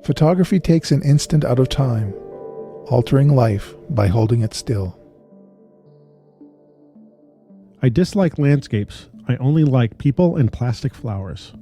Photography takes an instant out of time, altering life by holding it still. I dislike landscapes. I only like people and plastic flowers.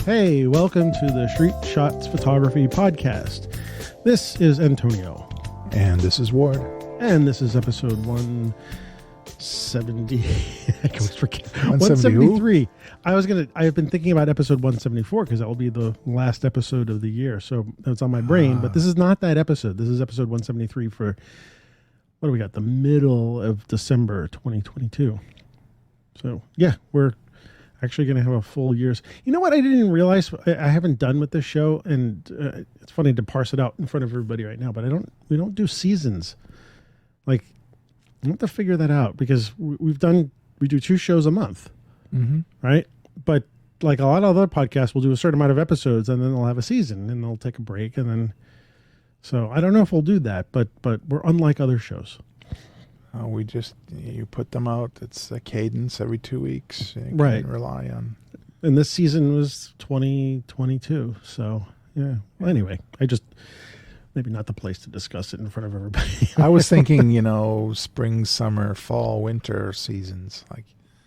Hey, welcome to the Street Shots Photography Podcast. This is Antonio. And this is Ward. And this is episode 170. I always forget. 173. I've been thinking about episode 174 because that will be the last episode of the year. So that's on my brain. But this is not that episode. This is episode 173 for, what do we got? The middle of December 2022. So yeah, we're actually going to have a full year's. You know what? I didn't realize I haven't done with this show, and it's funny to parse it out in front of everybody right now. But we don't do seasons. Like, I have to figure that out because we do 2 shows a month, right? But like a lot of other podcasts, will do a certain amount of episodes, and then they'll have a season, and they'll take a break, and then. So I don't know if we'll do that, but we're unlike other shows. You put them out. It's a cadence every 2 weeks. You right. Can't rely on. And this season was 2022. So, yeah. Well, anyway, maybe not the place to discuss it in front of everybody. I was thinking, spring, summer, fall, winter seasons.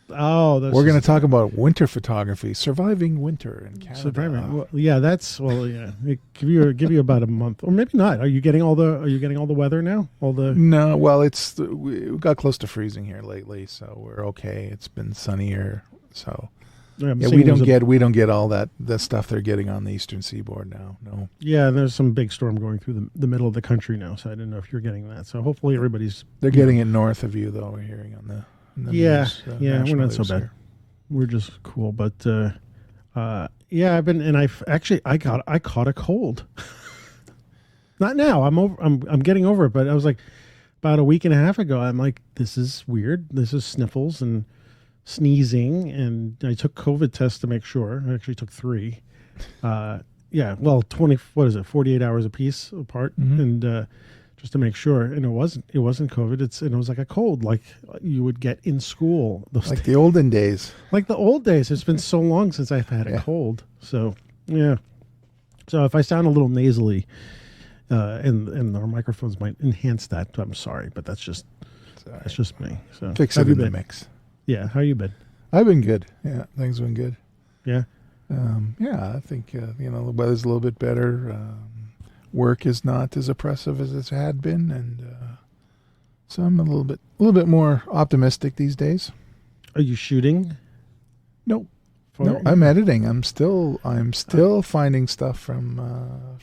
We're going to talk about winter photography, surviving winter in Canada. Well, yeah, It give you about a month, or maybe not. Are you getting all the weather now? No, well, we got close to freezing here lately, so we're okay. It's been sunnier, so we don't get all the stuff they're getting on the eastern seaboard now. No. Yeah, there's some big storm going through the middle of the country now, so I didn't know if you're getting that. So hopefully everybody's. They're getting it north of you, though. We're hearing on the. News, we're not so bad. Here. We're just cool, but I caught a cold. Not now. I'm getting over it, but I was like about a week and a half ago. I'm like, this is weird. This is sniffles and sneezing, and I took COVID tests to make sure. I actually took 3. 48 hours a piece apart, and. Just to make sure, and it wasn't COVID. It was like a cold, like you would get in school. The olden days. Like the old days. It's been so long since I've had a cold. So yeah. So if I sound a little nasally, and our microphones might enhance that, I'm sorry, but that's just me. So fix it in the mix. Yeah. How you been? I've been good. Yeah, things have been good. Yeah. I think the weather's a little bit better. Work is not as oppressive as it had been, and so I'm a little bit more optimistic these days. Are you shooting? No, I'm editing. I'm still finding stuff from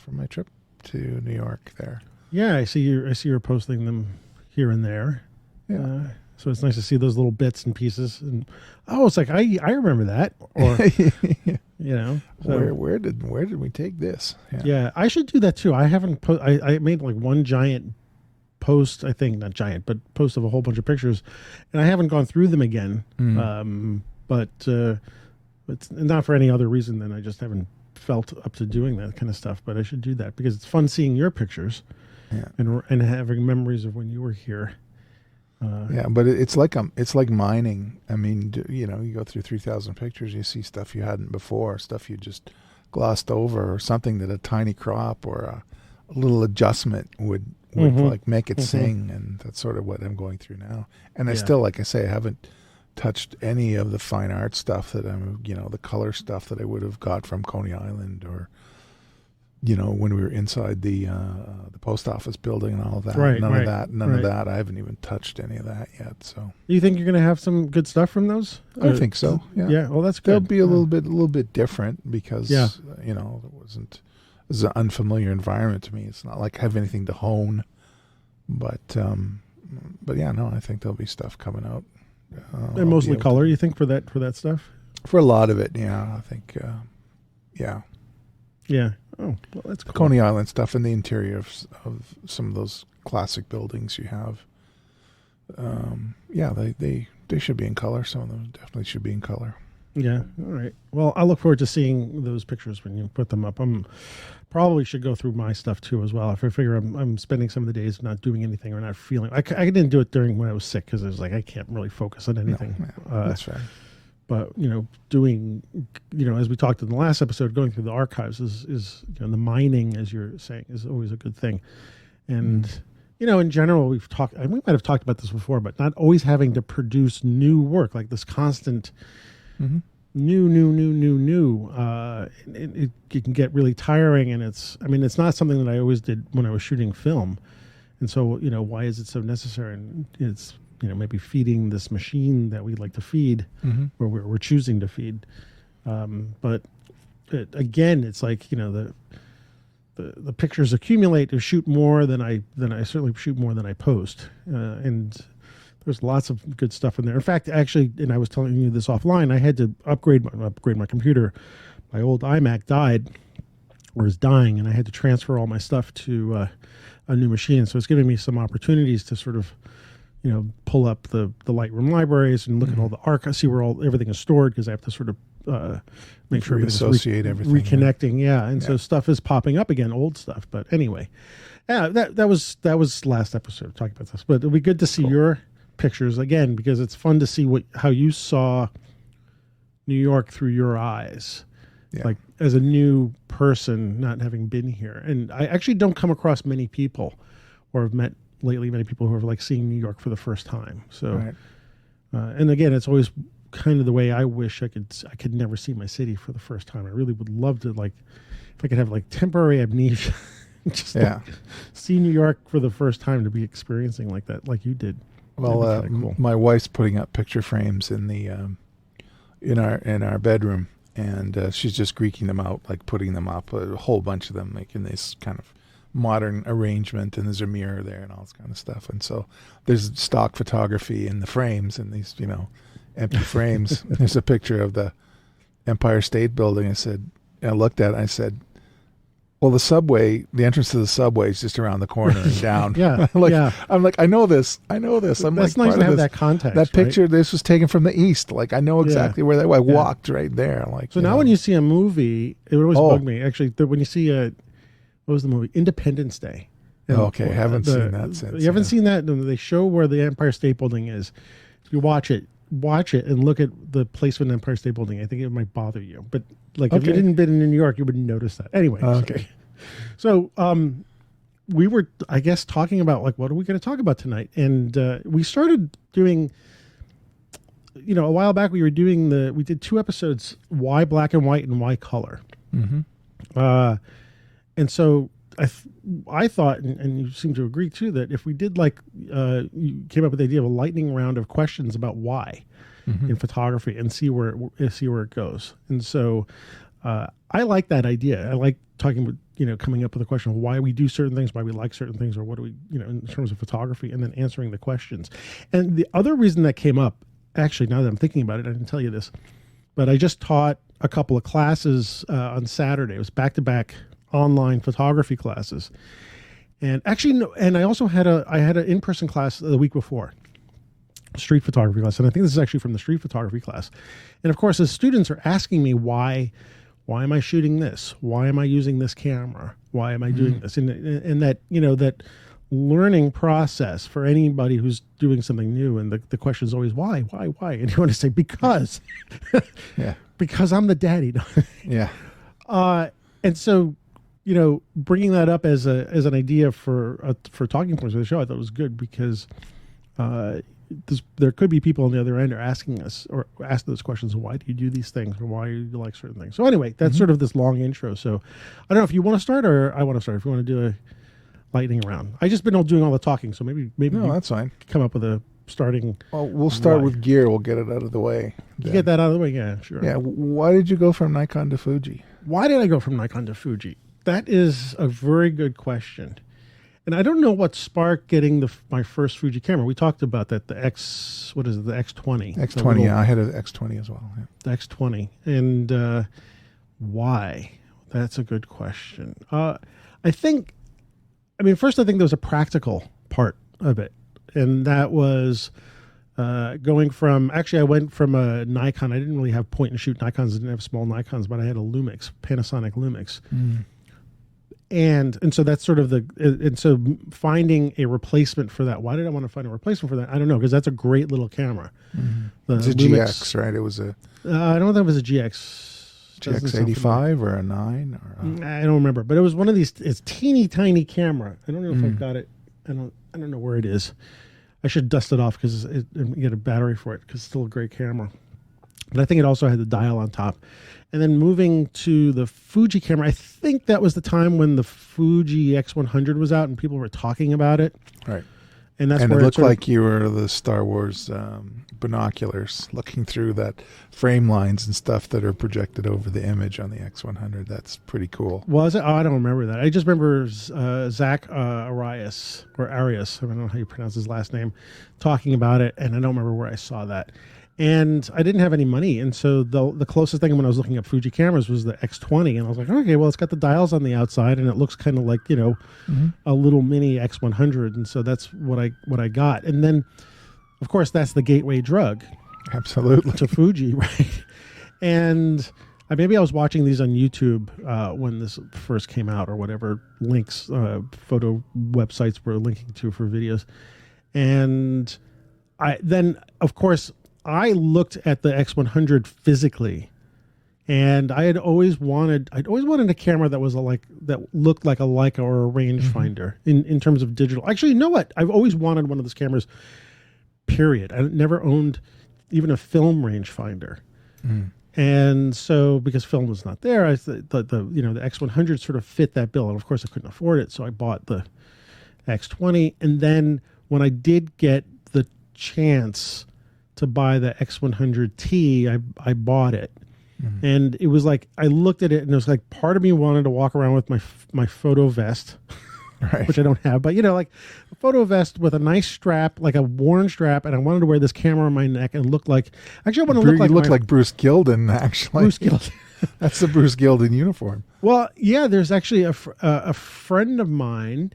my trip to New York. There. Yeah, I see you're posting them here and there. Yeah. So it's nice to see those little bits and pieces, and it's like I remember that, or So where did we take this? Yeah, I should do that too. I haven't. I made like one giant post. I think not giant, but post of a whole bunch of pictures, and I haven't gone through them again. But it's not for any other reason than I just haven't felt up to doing that kind of stuff. But I should do that because it's fun seeing your pictures, and having memories of when you were here. But it's like mining. I mean, you go through 3,000 pictures, you see stuff you hadn't before, stuff you just glossed over, or something that a tiny crop or a little adjustment would like make it sing, and that's sort of what I'm going through now. And I still, like I say, I haven't touched any of the fine art stuff that the color stuff that I would have got from Coney Island, or when we were inside the post office building and all of that. None of that. I haven't even touched any of that yet. So, you think you're going to have some good stuff from those? I think so. Yeah. Yeah. Well, that's good. They'll be a little bit different because it was an unfamiliar environment to me. It's not like I have anything to hone, but I think there'll be stuff coming out. And mostly color, you think, for that stuff? For a lot of it, yeah. I think, yeah. Yeah. Oh, well, that's cool. Coney Island stuff in the interior of some of those classic buildings you have. They should be in color. Some of them definitely should be in color. Yeah. All right. Well, I look forward to seeing those pictures when you put them up. I'm probably should go through my stuff too as well. If I figure I'm spending some of the days not doing anything or not feeling, I didn't do it during when I was sick because I was like I can't really focus on anything. No, that's right. But doing, as we talked in the last episode, going through the archives is the mining, as you're saying, is always a good thing. And in general, we might have talked about this before, but not always having to produce new work, like this constant new. It can get really tiring, and it's not something that I always did when I was shooting film. And so, why is it so necessary? And it's, maybe feeding this machine that we like to feed, or we're choosing to feed. But again, it's like, the pictures accumulate to shoot more than I certainly shoot more than I post. And there's lots of good stuff in there. In fact, actually, and I was telling you this offline, I had to upgrade my computer. My old iMac died or is dying, and I had to transfer all my stuff to a new machine. So it's giving me some opportunities to sort of, pull up the Lightroom libraries and look at all the archives, see where everything is stored, because I have to sort of make sure associate everything, reconnecting. Yeah, and so stuff is popping up again, old stuff. But anyway, yeah, that was last episode talking about this. But it'll be good to see your pictures again, because it's fun to see how you saw New York through your eyes, like as a new person, not having been here. And I actually don't come across many people, or have met lately many people who are like seeing New York for the first time. So, and again, it's always kind of the way I wish I could never see my city for the first time. I really would love to, like, if I could have like temporary amnesia, just see New York for the first time, to be experiencing like that, like you did. Well, cool. My wife's putting up picture frames in the in our bedroom, and she's just Greeking them out, like putting them up, a whole bunch of them, making this kind of modern arrangement, and there's a mirror there and all this kind of stuff. And so there's stock photography in the frames, and these empty frames. There's a picture of the Empire State Building. I looked at it, and I said, well, the entrance to the subway is just around the corner and down. I'm like, I know this. I'm That's like, nice to have that context. That picture, this was taken from the east. Like, I know exactly where I walked right there. Like, so now when you see a movie, it would always bug me. Actually, when you see what was the movie? Independence Day. Okay, I haven't seen that since. You haven't seen that? They show where the Empire State Building is. If you watch it and look at the placement of the Empire State Building. I think it might bother you. But like if you didn't been in New York, you wouldn't notice that. Anyway. Okay. So we were, I guess, talking about like, what are we going to talk about tonight? And we started doing, a while back we did 2 episodes, why black and white and why color. And so I thought, and you seem to agree too, that if we did you came up with the idea of a lightning round of questions about why in photography, and see where it goes. And so I like that idea. I like talking about, coming up with a question of why we do certain things, why we like certain things, or what do we, in terms of photography, and then answering the questions. And the other reason that came up, actually, now that I'm thinking about it, I didn't tell you this, but I just taught a couple of classes on Saturday. It was back-to-back online photography classes, and actually, and I also had an in-person class the week before, street photography class, and I think this is actually from the street photography class. And of course, the students are asking me why am I shooting this? Why am I using this camera? Why am I doing this? And that that learning process for anybody who's doing something new, and the question is always why, and you want to say because, because I'm the daddy. And so, bringing that up as an idea for talking points for the show, I thought was good, because there could be people on the other end are asking us, or ask those questions, why do you do these things, or why do you like certain things? So anyway, that's sort of this long intro. So I don't know if you want to start, or I want to start, if you want to do a lightning round. I just been doing all the talking, so maybe no, that's fine. Come up with a starting. Well, we'll start with gear. We'll get it out of the way. You get that out of the way, yeah, sure. Yeah. Why did you go from Nikon to Fuji? Why did I go from Nikon to Fuji? That is a very good question. And I don't know what sparked getting my first Fuji camera. We talked about that, the X20. X20, yeah. I had an X20 as well. Yeah. The X20. And why? That's a good question. First I think there was a practical part of it. And that was Going from, actually, I went from a Nikon. I didn't really have point and shoot Nikons. I didn't have small Nikons, but I had a Lumix, Panasonic Lumix. And so that's sort of and so finding a replacement for that. Why did I want to find a replacement for that? I don't know, because that's a great little camera. It was a Lumix, GX, right? It was a I don't think it was a GX. GX85 or a 9? Or I don't remember, but it was one of these. It's teeny tiny camera. I don't know if I've got it. I don't know where it is. I should dust it off because and get a battery for it, because it's still a great camera. But I think it also had the dial on top. And then moving to the Fuji camera, I think that was the time when the Fuji X100 was out and people were talking about it. Right. And that's and where it looked like you were the Star Wars binoculars looking through that frame lines and stuff that are projected over the image on the X100. That's pretty cool. Was it? Oh, I don't remember that. I just remember Zach Arias, or Arias, I don't know how you pronounce his last name, talking about it, and I don't remember where I saw that. And I didn't have any money, and so the closest thing when I was looking up Fuji cameras was the X20, and I was like, okay, well, it's got the dials on the outside, and it looks kind of like, a little mini X100, and so that's what I got. And then, of course, that's the gateway drug. Absolutely. To Fuji, right? And maybe I was watching these on YouTube when this first came out, or whatever links, photo websites were linking to for videos. And of course, I looked at the X100 physically, and I'd always wanted a camera that was that looked like a Leica or a rangefinder in terms of digital. Actually, you know what? I've always wanted one of those cameras. Period. I never owned even a film rangefinder, and so because film was not there, I thought the X100 sort of fit that bill, and of course I couldn't afford it, so I bought the X20. And then when I did get the chance to buy the X100T, I bought it. And it was like, I looked at it and it was like, part of me wanted to walk around with my photo vest, right, which I don't have, but like a photo vest with a nice strap, like a worn strap, and I wanted to wear this camera on my neck and look like, actually I want to look like Bruce Gilden, actually. Bruce Gilden. That's the Bruce Gilden uniform. Well, yeah, there's actually a friend of mine,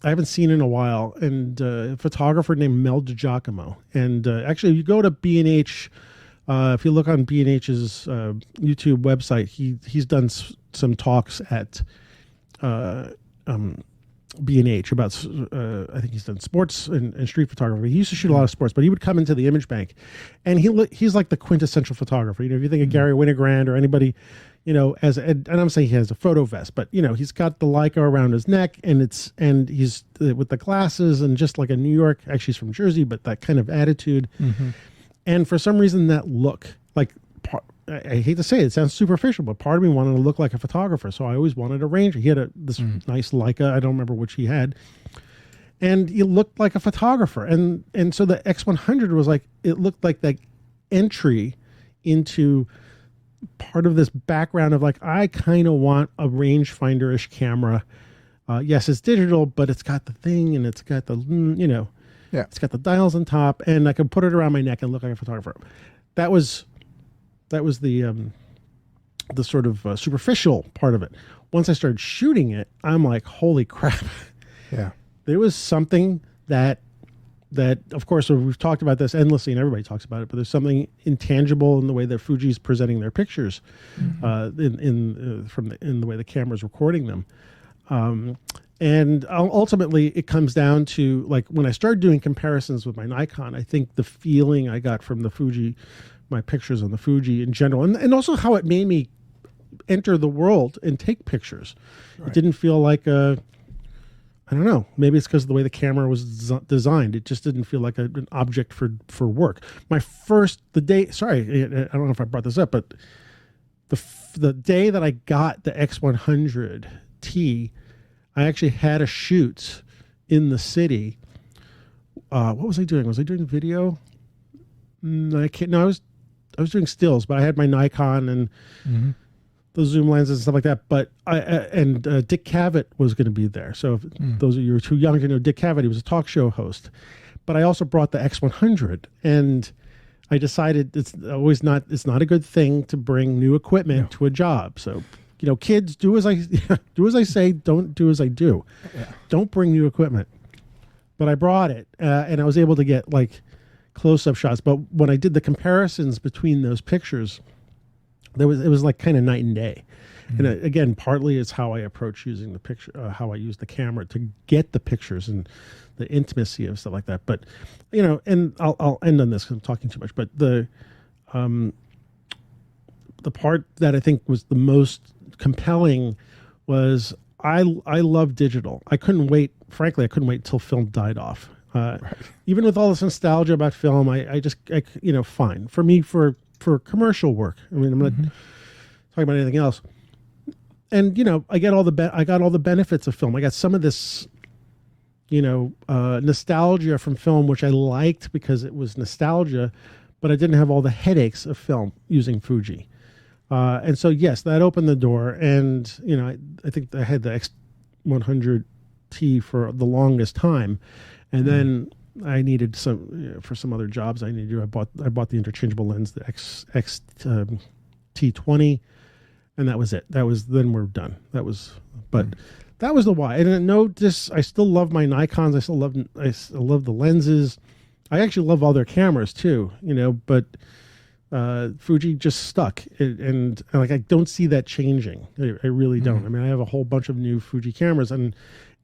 I haven't seen in a while, and a photographer named Mel DiGiacomo. And actually, you go to B&H, if you look on B&H's YouTube website, he's done some talks at B&H about, I think he's done sports and street photography. He used to shoot a lot of sports, but he would come into the image bank, and he's like the quintessential photographer. If you think of Gary Winogrand or anybody, and I'm saying he has a photo vest, but he's got the Leica around his neck, and he's with the glasses, and just like a New York, actually he's from Jersey, but that kind of attitude. And for some reason that look, like, I hate to say it sounds superficial, but part of me wanted to look like a photographer. So I always wanted a Ranger. He had this nice Leica. I don't remember which he had. And he looked like a photographer. And so the X100 was like, it looked like that entry into part of this background of like, I kind of want a rangefinder-ish camera. Yes, it's digital, but it's got the thing, and it's got the, it's got the dials on top, and I can put it around my neck and look like a photographer. That was the sort of superficial part of it. Once I started shooting it, I'm like, holy crap. Yeah. There was something that of course, we've talked about this endlessly and everybody talks about it, but there's something intangible in the way that Fuji's presenting their pictures, in the way the camera's recording them. And ultimately it comes down to, like, when I started doing comparisons with my Nikon, I think the feeling I got from the Fuji, my pictures on the Fuji in general, and also how it made me enter the world and take pictures. Right. It didn't feel like I don't know, maybe it's because of the way the camera was designed. It just didn't feel like an object for work. I don't know if I brought this up, but the day that I got the X100T, I actually had a shoot in the city. What was I doing? Was I doing video? I was doing stills, but I had my Nikon and the zoom lenses and stuff like that. But Dick Cavett was going to be there. So if those of you who are too young to know Dick Cavett, he was a talk show host. But I also brought the X100, and I decided it's not a good thing to bring new equipment to a job. So, kids, do as I say, don't do as I do. Yeah. Don't bring new equipment. but I brought it, and I was able to get like close-up shots. But when I did the comparisons between those pictures, it was like kind of night and day. And again, partly it's how I approach using the picture, how I use the camera to get the pictures and the intimacy of stuff like that. But, and I'll end on this because I'm talking too much. But the part that I think was the most compelling was I love digital. I couldn't wait. Frankly, I couldn't wait till film died off. Right. Even with all this nostalgia about film, I fine for me for commercial work. I mean, I'm not talking about anything else. And I got all the benefits of film. I got some of this, nostalgia from film, which I liked because it was nostalgia, but I didn't have all the headaches of film using Fuji. And so, yes, that opened the door. And I think I had the X100T for the longest time, and then I needed for some other jobs. I bought the interchangeable lens, the T20. And that was it. Then we're done. That was the why. And I still love my Nikons. I still love the lenses. I actually love other cameras too, but Fuji just stuck. And I don't see that changing. I really don't. I mean, I have a whole bunch of new Fuji cameras, and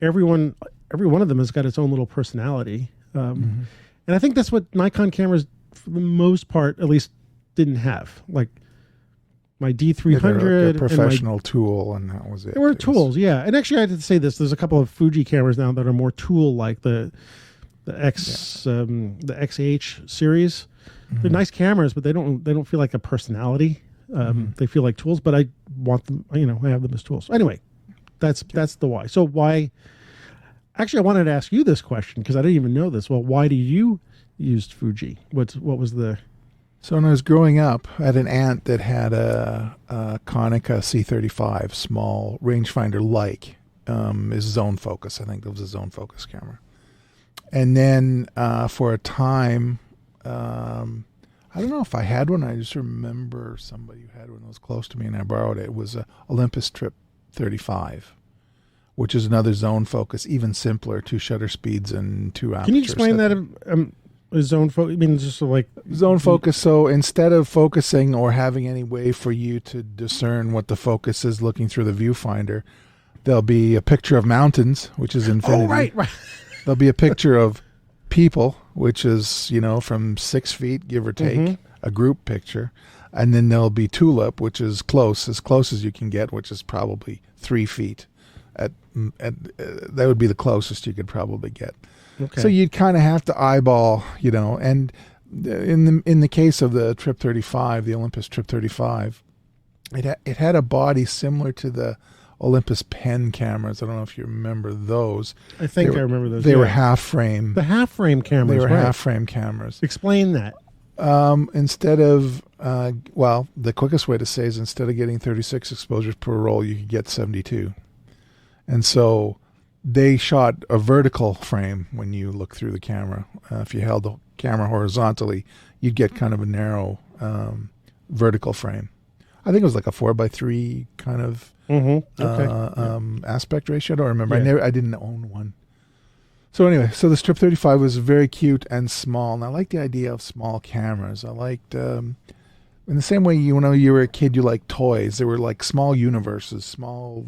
every one of them has got its own little personality. And I think that's what Nikon cameras, for the most part, at least, didn't have. Like, my D300, they're a professional tool, and that was it. They were tools, yeah. And actually, I had to say this: there's a couple of Fuji cameras now that are more tool-like. The XH series. They're nice cameras, but they don't feel like a personality. They feel like tools, but I want them. I have them as tools. Anyway, that's the why. So why? Actually, I wanted to ask you this question because I didn't even know this. Well, why do you use Fuji? What was the? So when I was growing up, I had an aunt that had a Konica C35, small rangefinder-like, is zone focus. I think it was a zone focus camera. And then for a time, I don't know if I had one. I just remember somebody who had one that was close to me, and I borrowed it. It was a Olympus Trip 35, which is another zone focus, even simpler, 2 shutter speeds and 2 apertures. Can you explain that? Zone focus, I mean, just like zone focus. So instead of focusing or having any way for you to discern what the focus is looking through the viewfinder, there'll be a picture of mountains, which is infinity. Oh, right. There'll be a picture of people, which is, from 6 feet, give or take, a group picture. And then there'll be tulip, which is as close as you can get, which is probably 3 feet. That would be the closest you could probably get. Okay. So you'd kind of have to eyeball, and in the case of the Trip 35, the Olympus Trip 35, it had a body similar to the Olympus Pen cameras. I don't know if you remember those. I think I remember those. They were half frame. The half frame cameras. They were right. half frame cameras. Explain that. Instead of the quickest way to say is instead of getting 36 exposures per roll, you could get 72, and so they shot a vertical frame when you look through the camera. If you held the camera horizontally, you'd get kind of a narrow vertical frame. I think it was like a 4:3 kind of aspect ratio. I don't remember. Yeah. I didn't own one. So anyway, so the Strip 35 was very cute and small, and I liked the idea of small cameras. I liked, in the same way you were a kid, you liked toys. They were like small universes, small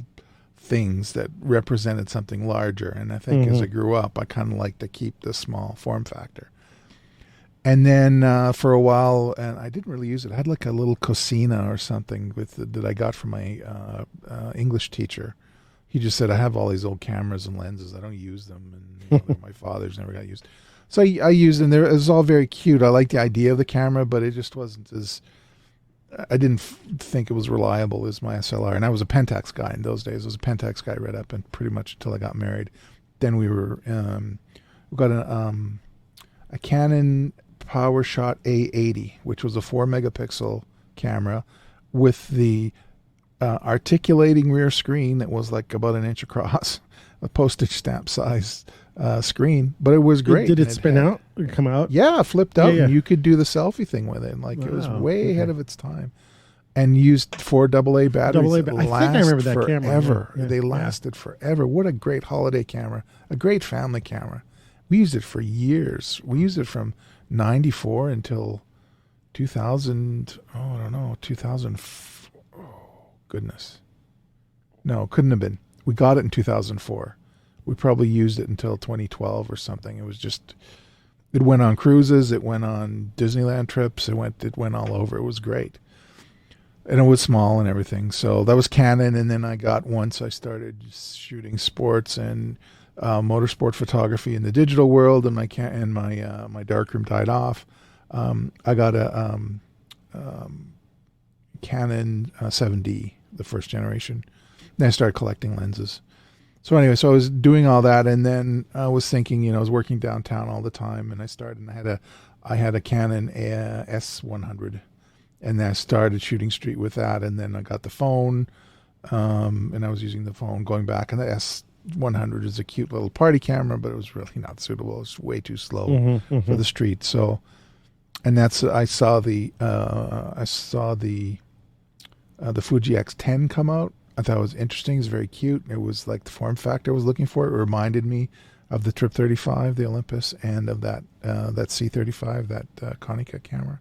things that represented something larger. And I think as I grew up, I kind of liked to keep the small form factor. And then for a while, and I didn't really use it. I had like a little Cosina or something that I got from my English teacher. He just said, I have all these old cameras and lenses. I don't use them. And my father's never got used. So I used them. It was all very cute. I liked the idea of the camera, but it just wasn't as... I didn't think it was reliable as my SLR. And I was a Pentax guy in those days. I was a Pentax guy right up and pretty much until I got married. Then we got a Canon PowerShot A80, which was a 4 megapixel camera with the articulating rear screen that was like about an inch across, a postage stamp size screen, but it was great. Did it spin out or come out? Yeah, it flipped out, and you could do the selfie thing with it. Like it was way ahead of its time, and used 4 AA batteries. I think I remember that forever. Camera. Yeah. They lasted forever. What a great holiday camera, a great family camera. We used it for years. We used it from 94 until 2000. Oh, I don't know, 2000. Oh, goodness. No, couldn't have been. We got it in 2004. We probably used it until 2012 or something. It was just, it went on cruises. It went on Disneyland trips. It went all over. It was great. And it was small and everything. So that was Canon. And then once I started shooting sports and motorsport photography in the digital world, and my darkroom died off. I got a Canon 7D, the first generation. Then I started collecting lenses. So anyway, so I was doing all that, and then I was thinking, I was working downtown all the time, and I had a Canon S100, and then I started shooting street with that, and then I got the phone, and I was using the phone going back, and the S100 is a cute little party camera, but it was really not suitable. It was way too slow for the street. So, and I saw the Fuji X10 come out. I thought it was interesting. It was very cute. It was like the form factor I was looking for. It reminded me of the Trip 35, the Olympus, and of that C35, that Konica camera.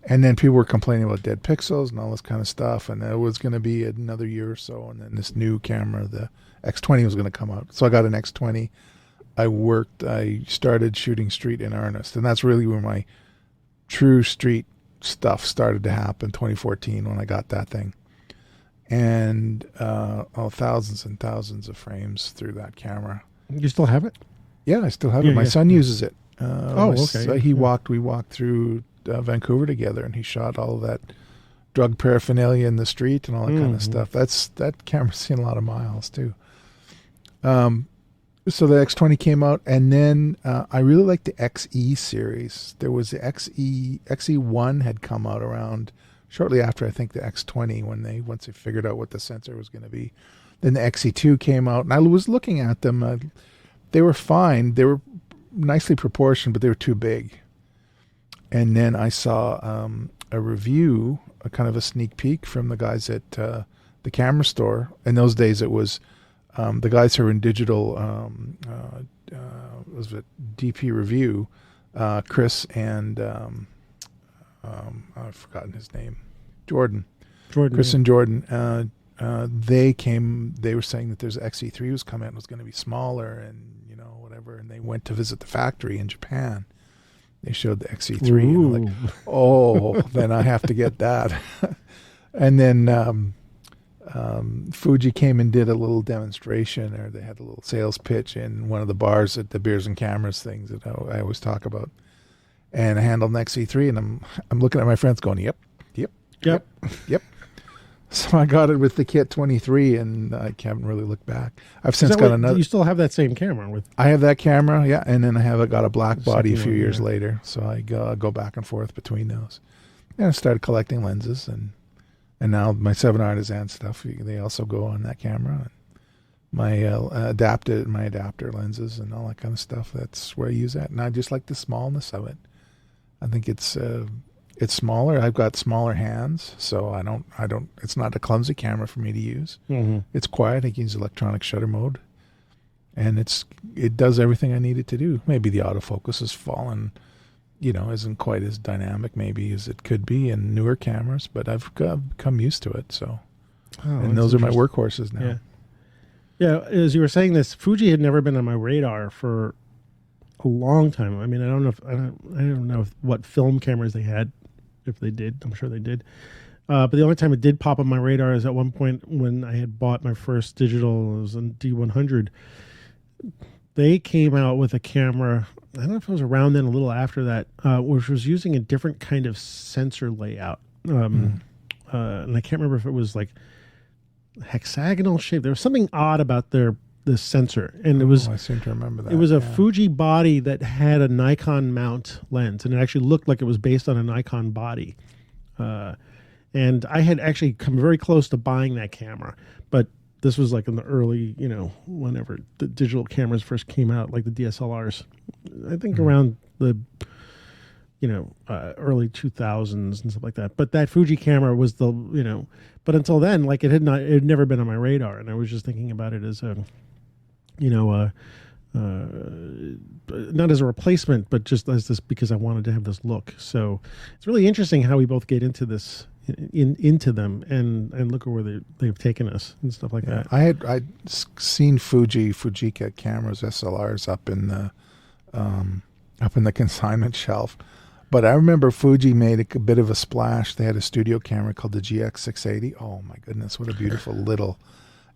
And then people were complaining about dead pixels and all this kind of stuff. And it was going to be another year or so. And then this new camera, the X20, was going to come out. So I got an X20. I started shooting street in earnest. And that's really where my true street stuff started to happen, 2014, when I got that thing. And thousands and thousands of frames through that camera. You still have it? Yeah, I still have it. My son uses it. Okay. We walked through Vancouver together, and he shot all of that drug paraphernalia in the street and all that kind of stuff. That camera's seen a lot of miles too. So the X20 came out, and then I really liked the XE series. There was the XE1 had come out around shortly after, I think, the X20, once they figured out what the sensor was going to be. Then the XE2 came out, and I was looking at them. They were fine. They were nicely proportioned, but they were too big. And then I saw a review, a kind of a sneak peek from the guys at the camera store. In those days, it was the guys who were in digital, was it DP Review, Chris and I've forgotten his name, Jordan, Chris and Jordan. They were saying that there's an XE3 was coming out and was going to be smaller and whatever. And they went to visit the factory in Japan. They showed the XE3 and like, oh, then I have to get that. And then Fuji came and did a little demonstration, or they had a little sales pitch in one of the bars at the Beers and Cameras things that I always talk about. And I handled an XE3, and I'm looking at my friends going, yep. So I got it with the Kit 23, and I haven't really looked back. I've since got another. You still have that same camera with? I have that camera, yeah, and then I got a black body a few years later, so I go back and forth between those. And I started collecting lenses, and now my 7 Artisan stuff, they also go on that camera. And my adapter lenses and all that kind of stuff, that's where I use that. And I just like the smallness of it. I think it's smaller. I've got smaller hands, so I don't. It's not a clumsy camera for me to use. It's quiet. I can use electronic shutter mode, and it does everything I need it to do. Maybe the autofocus has fallen, isn't quite as dynamic maybe as it could be in newer cameras, but I've become used to it. So, and those are my workhorses now. Yeah. As you were saying this, Fuji had never been on my radar for a long time. I mean, I don't know what film cameras they had, if they did. I'm sure they did. But the only time it did pop on my radar is at one point when I had bought my first digital. It was a D100. They came out with a camera, I don't know if it was around then, a little after that, which was using a different kind of sensor layout. And I can't remember if it was like hexagonal shape. There was something odd about the sensor, and it was, I seem to remember that. It was a Fuji body that had a Nikon mount lens, and it actually looked like it was based on a Nikon body. And I had actually come very close to buying that camera, but this was like in the early, whenever the digital cameras first came out, like the DSLRs, I think around the, early 2000s and stuff like that. But that Fuji camera was but until then, like it had never been on my radar. And I was just thinking about it as a not as a replacement, but just as this because I wanted to have this look. So it's really interesting how we both get into this into them and look at where they've taken us and stuff like that. I'd seen Fujica cameras, SLRs up in the consignment shelf, but I remember Fuji made a bit of a splash. They had a studio camera called the GX680. Oh my goodness, what a beautiful little!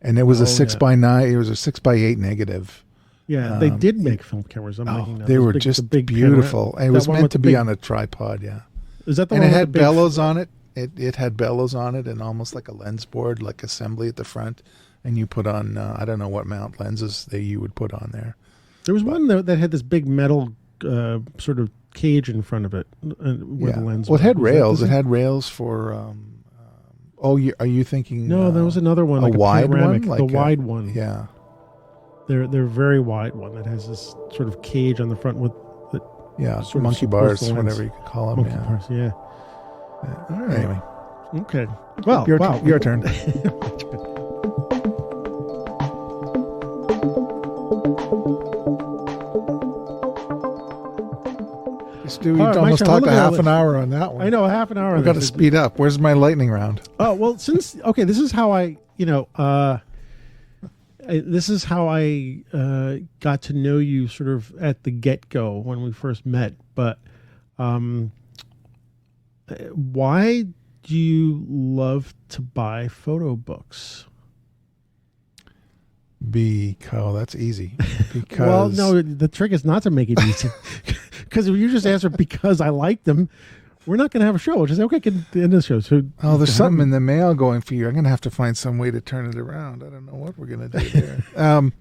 And it was a 6x9. It was a 6x8 negative. Yeah, they did make film cameras. They were just beautiful. It was meant to be on a tripod. Yeah, is that the one? And it had bellows on it. It had bellows on it and almost like a lens board, like assembly at the front. And you put on, I don't know what mount lenses you would put on there. There was one that had this big metal sort of cage in front of it. Where the lens it had rails. It had rails for, are you thinking? No, there was another one. Like a wide one? Like the wide one. Yeah. They're very wide one that has this sort of cage on the front with monkey bars, whatever you could call them. Monkey bars, yeah. All right. Anyway. Okay. Well, your turn. We almost talked a half an hour on that one. I know, a half an hour. We've got to speed up. Where's my lightning round? Oh, well, this is how I got to know you sort of at the get-go when we first met. But why do you love to buy photo books? That's easy. Because well, no, the trick is not to make it easy. Because if you just answer because I like them, we're not going to have a show. We'll just say, okay, get the end of the show. So, there's something in the mail going for you. I'm going to have to find some way to turn it around. I don't know what we're going to do there.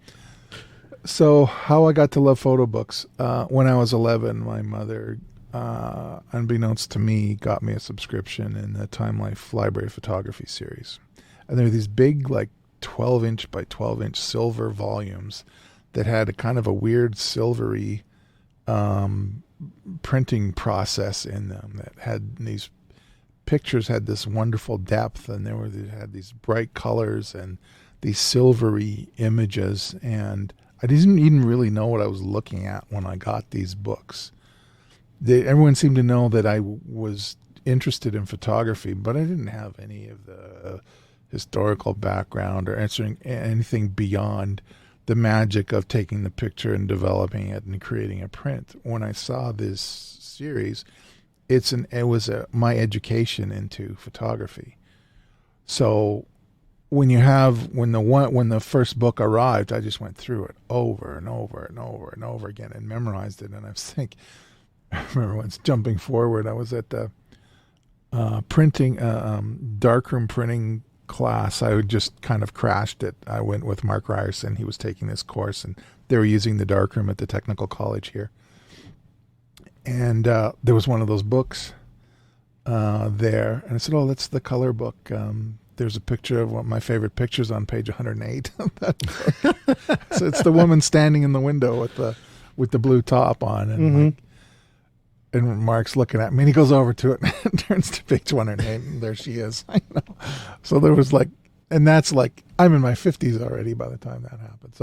So how I got to love photo books. When I was 11, my mother, unbeknownst to me, got me a subscription in the Time Life Library Photography series. And there were these big, like 12-inch by 12-inch silver volumes that had a kind of a weird silvery printing process in them that had these pictures had this wonderful depth, and they had these bright colors and these silvery images, and I didn't even really know what I was looking at when I got these books. Everyone seemed to know that I was interested in photography, but I didn't have any of the historical background or answering anything beyond the magic of taking the picture and developing it and creating a print. When I saw this series, it was my education into photography. So when the first book arrived, I just went through it over and over and over and over again and memorized it. And I remember once jumping forward, I was at the darkroom printing class. I just kind of crashed it. I went with Mark Ryerson. He was taking this course, and they were using the darkroom at the technical college here. And there was one of those books there, and I said, "Oh, that's the color book." There's a picture of one of my favorite pictures on page 108 of that book. So it's the woman standing in the window with the blue top on, and and Mark's looking at me, and he goes over to it and turns to page 108, and there she is. I know. So there was and that's I'm in my 50s already by the time that happened.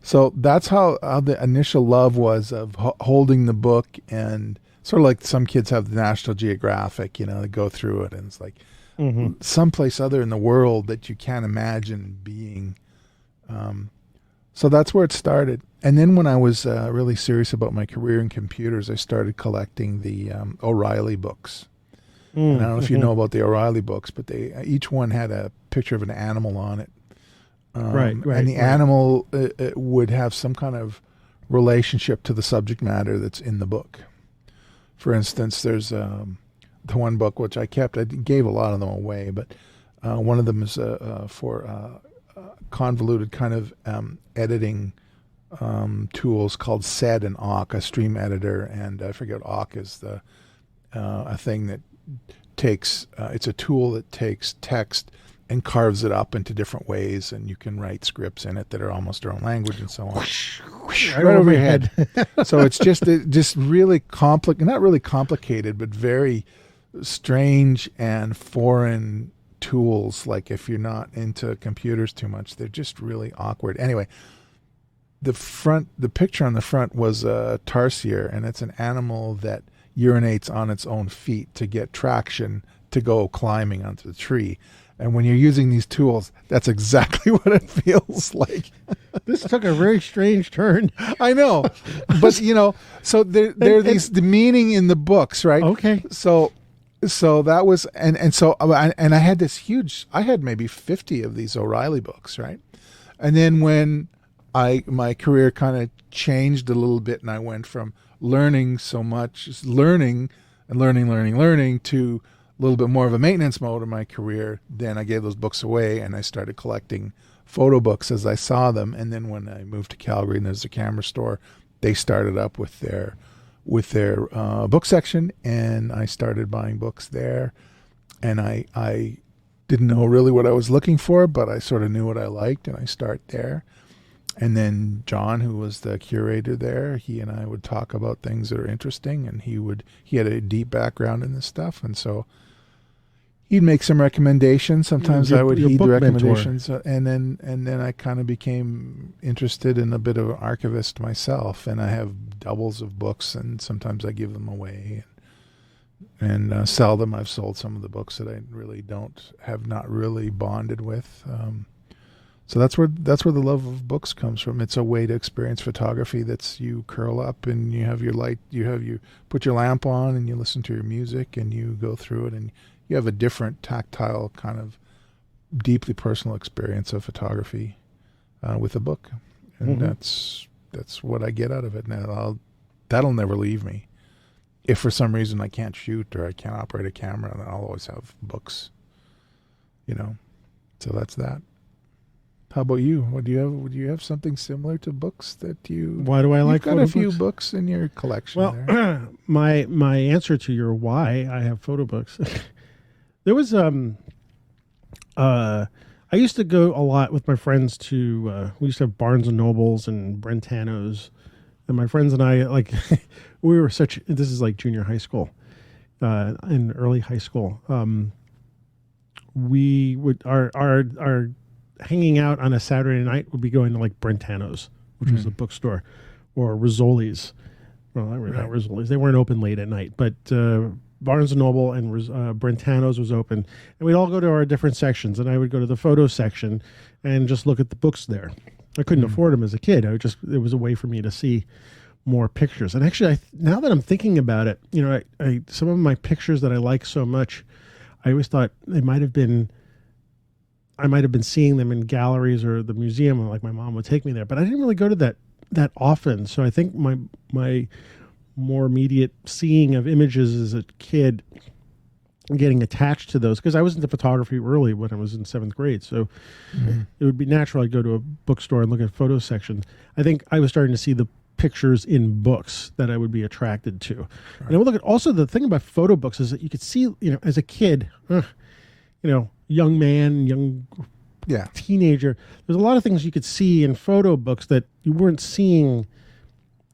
So that's how the initial love was of holding the book, and sort of like some kids have the National Geographic, they go through it, and it's like someplace other in the world that you can't imagine being. So that's where it started. And then when I was really serious about my career in computers, I started collecting the O'Reilly books. And I don't know if you know about the O'Reilly books, but each one had a picture of an animal on it. Right. And the animal would have some kind of relationship to the subject matter that's in the book. For instance, there's the one book which I kept. I gave a lot of them away, but one of them is for convoluted kind of editing tools called SED and awk, a stream editor, and I forget awk is a thing that takes it's a tool that takes text and carves it up into different ways, and you can write scripts in it that are almost their own language and so on. Right over your head. So it's just really not really complicated, but very strange and foreign tools. Like if you're not into computers too much, they're just really awkward. Anyway, the picture on the front was a tarsier, and it's an animal that urinates on its own feet to get traction to go climbing onto the tree. And when you're using these tools, that's exactly what it feels like. This took a very strange turn. I know, but so there are the meaning in the books, right? Okay. So that was, and I had this huge, I had maybe 50 of these O'Reilly books, right? And then when my career kind of changed a little bit, and I went from learning so much, just learning to a little bit more of a maintenance mode in my career, then I gave those books away and I started collecting photo books as I saw them. And then when I moved to Calgary and there's a camera store, they started up with their book section, and I started buying books there. And I didn't know really what I was looking for, but I sort of knew what I liked, and I start there. And then John, who was the curator there, he and I would talk about things that are interesting, and he had a deep background in this stuff, and so he'd make some recommendations. Sometimes I would heed the recommendations, and then I kind of became interested in a bit of an archivist myself, and I have doubles of books, and sometimes I give them away and sell them. I've sold some of the books that I really have not really bonded with. So that's where the love of books comes from. It's a way to experience photography. That's you curl up and you have your light, you put your lamp on and you listen to your music and you go through it, and you have a different tactile kind of deeply personal experience of photography with a book, and that's what I get out of it. Now that'll never leave me. If for some reason I can't shoot or I can't operate a camera, then I'll always have books. So that's that. How about you? What do you have? Would you have something similar to books that you? Why do I like? You've got a few books in your collection. Well, there. my answer to your why I have photo books. There was I used to go a lot with my friends to we used to have Barnes and Nobles and Brentanos, and my friends and I, like, we were such, this is like junior high school, in early high school. We would our hanging out on a Saturday night would be going to like Brentanos, which was a bookstore, or Rizzoli's. Well, not Rizzoli's. They weren't open late at night, but Barnes & Noble and Brentanos was open. And we'd all go to our different sections, and I would go to the photo section and just look at the books there. I couldn't afford them as a kid. It was a way for me to see more pictures. And actually, now that I'm thinking about it, some of my pictures that I like so much, I always thought I might have been seeing them in galleries or the museum, like my mom would take me there, but I didn't really go to that often. So I think my more immediate seeing of images as a kid, getting attached to those, because I was into photography early when I was in 7th grade. So it would be natural I'd go to a bookstore and look at photo sections. I think I was starting to see the pictures in books that I would be attracted to. Right. And I would look at, also the thing about photo books is that you could see, as a kid, young man, young teenager, there's a lot of things you could see in photo books that you weren't seeing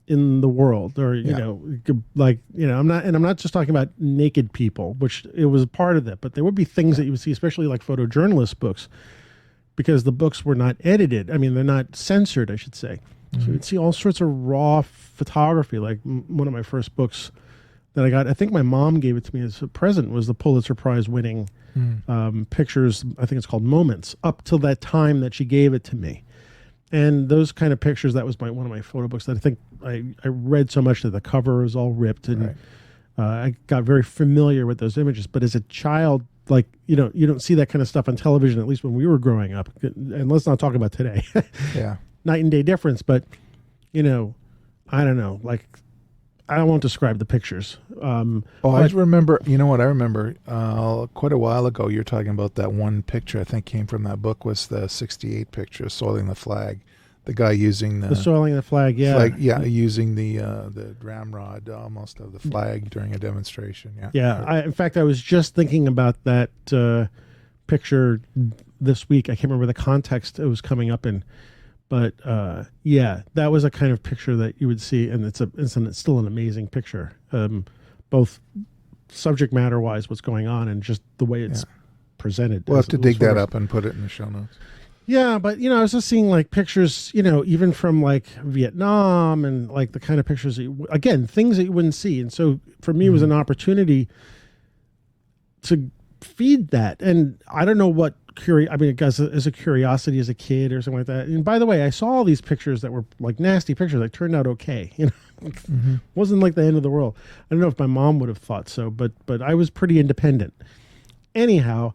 in the world, or I'm not just talking about naked people, which it was a part of that, but there would be things that you would see, especially like photojournalist books, because the books were not edited. I mean, they're not censored, I should say. So you'd see all sorts of raw photography. Like one of my first books that I got, I think my mom gave it to me as a present, was the Pulitzer Prize winning pictures. I think it's called Moments, up till that time that she gave it to me. And those kind of pictures, that was one of my photo books that I think I read so much that the cover was all ripped, and I got very familiar with those images. But as a child, like, you don't see that kind of stuff on television, at least when we were growing up. And let's not talk about today. Night and day difference. But, I don't know, like, I won't describe the pictures. I remember, I remember quite a while ago, you're talking about that one picture I think came from that book, was the 68 picture, Soiling the Flag. The guy using the soiling the flag, using the ramrod almost of the flag during a demonstration. In fact, I was just thinking about that picture this week. I can't remember the context it was coming up in, but that was a kind of picture that you would see, and it's still an amazing picture, both subject matter wise, what's going on, and just the way it's presented. We'll have to dig that up and put it in the show notes. Yeah, but I was just seeing like pictures, even from like Vietnam and like the kind of pictures that again, things that you wouldn't see. And so for me, it was an opportunity to feed that. And I don't know what I mean, as a curiosity as a kid or something like that. And by the way, I saw all these pictures that were like nasty pictures that turned out okay. Wasn't like the end of the world. I don't know if my mom would have thought so, but I was pretty independent. Anyhow,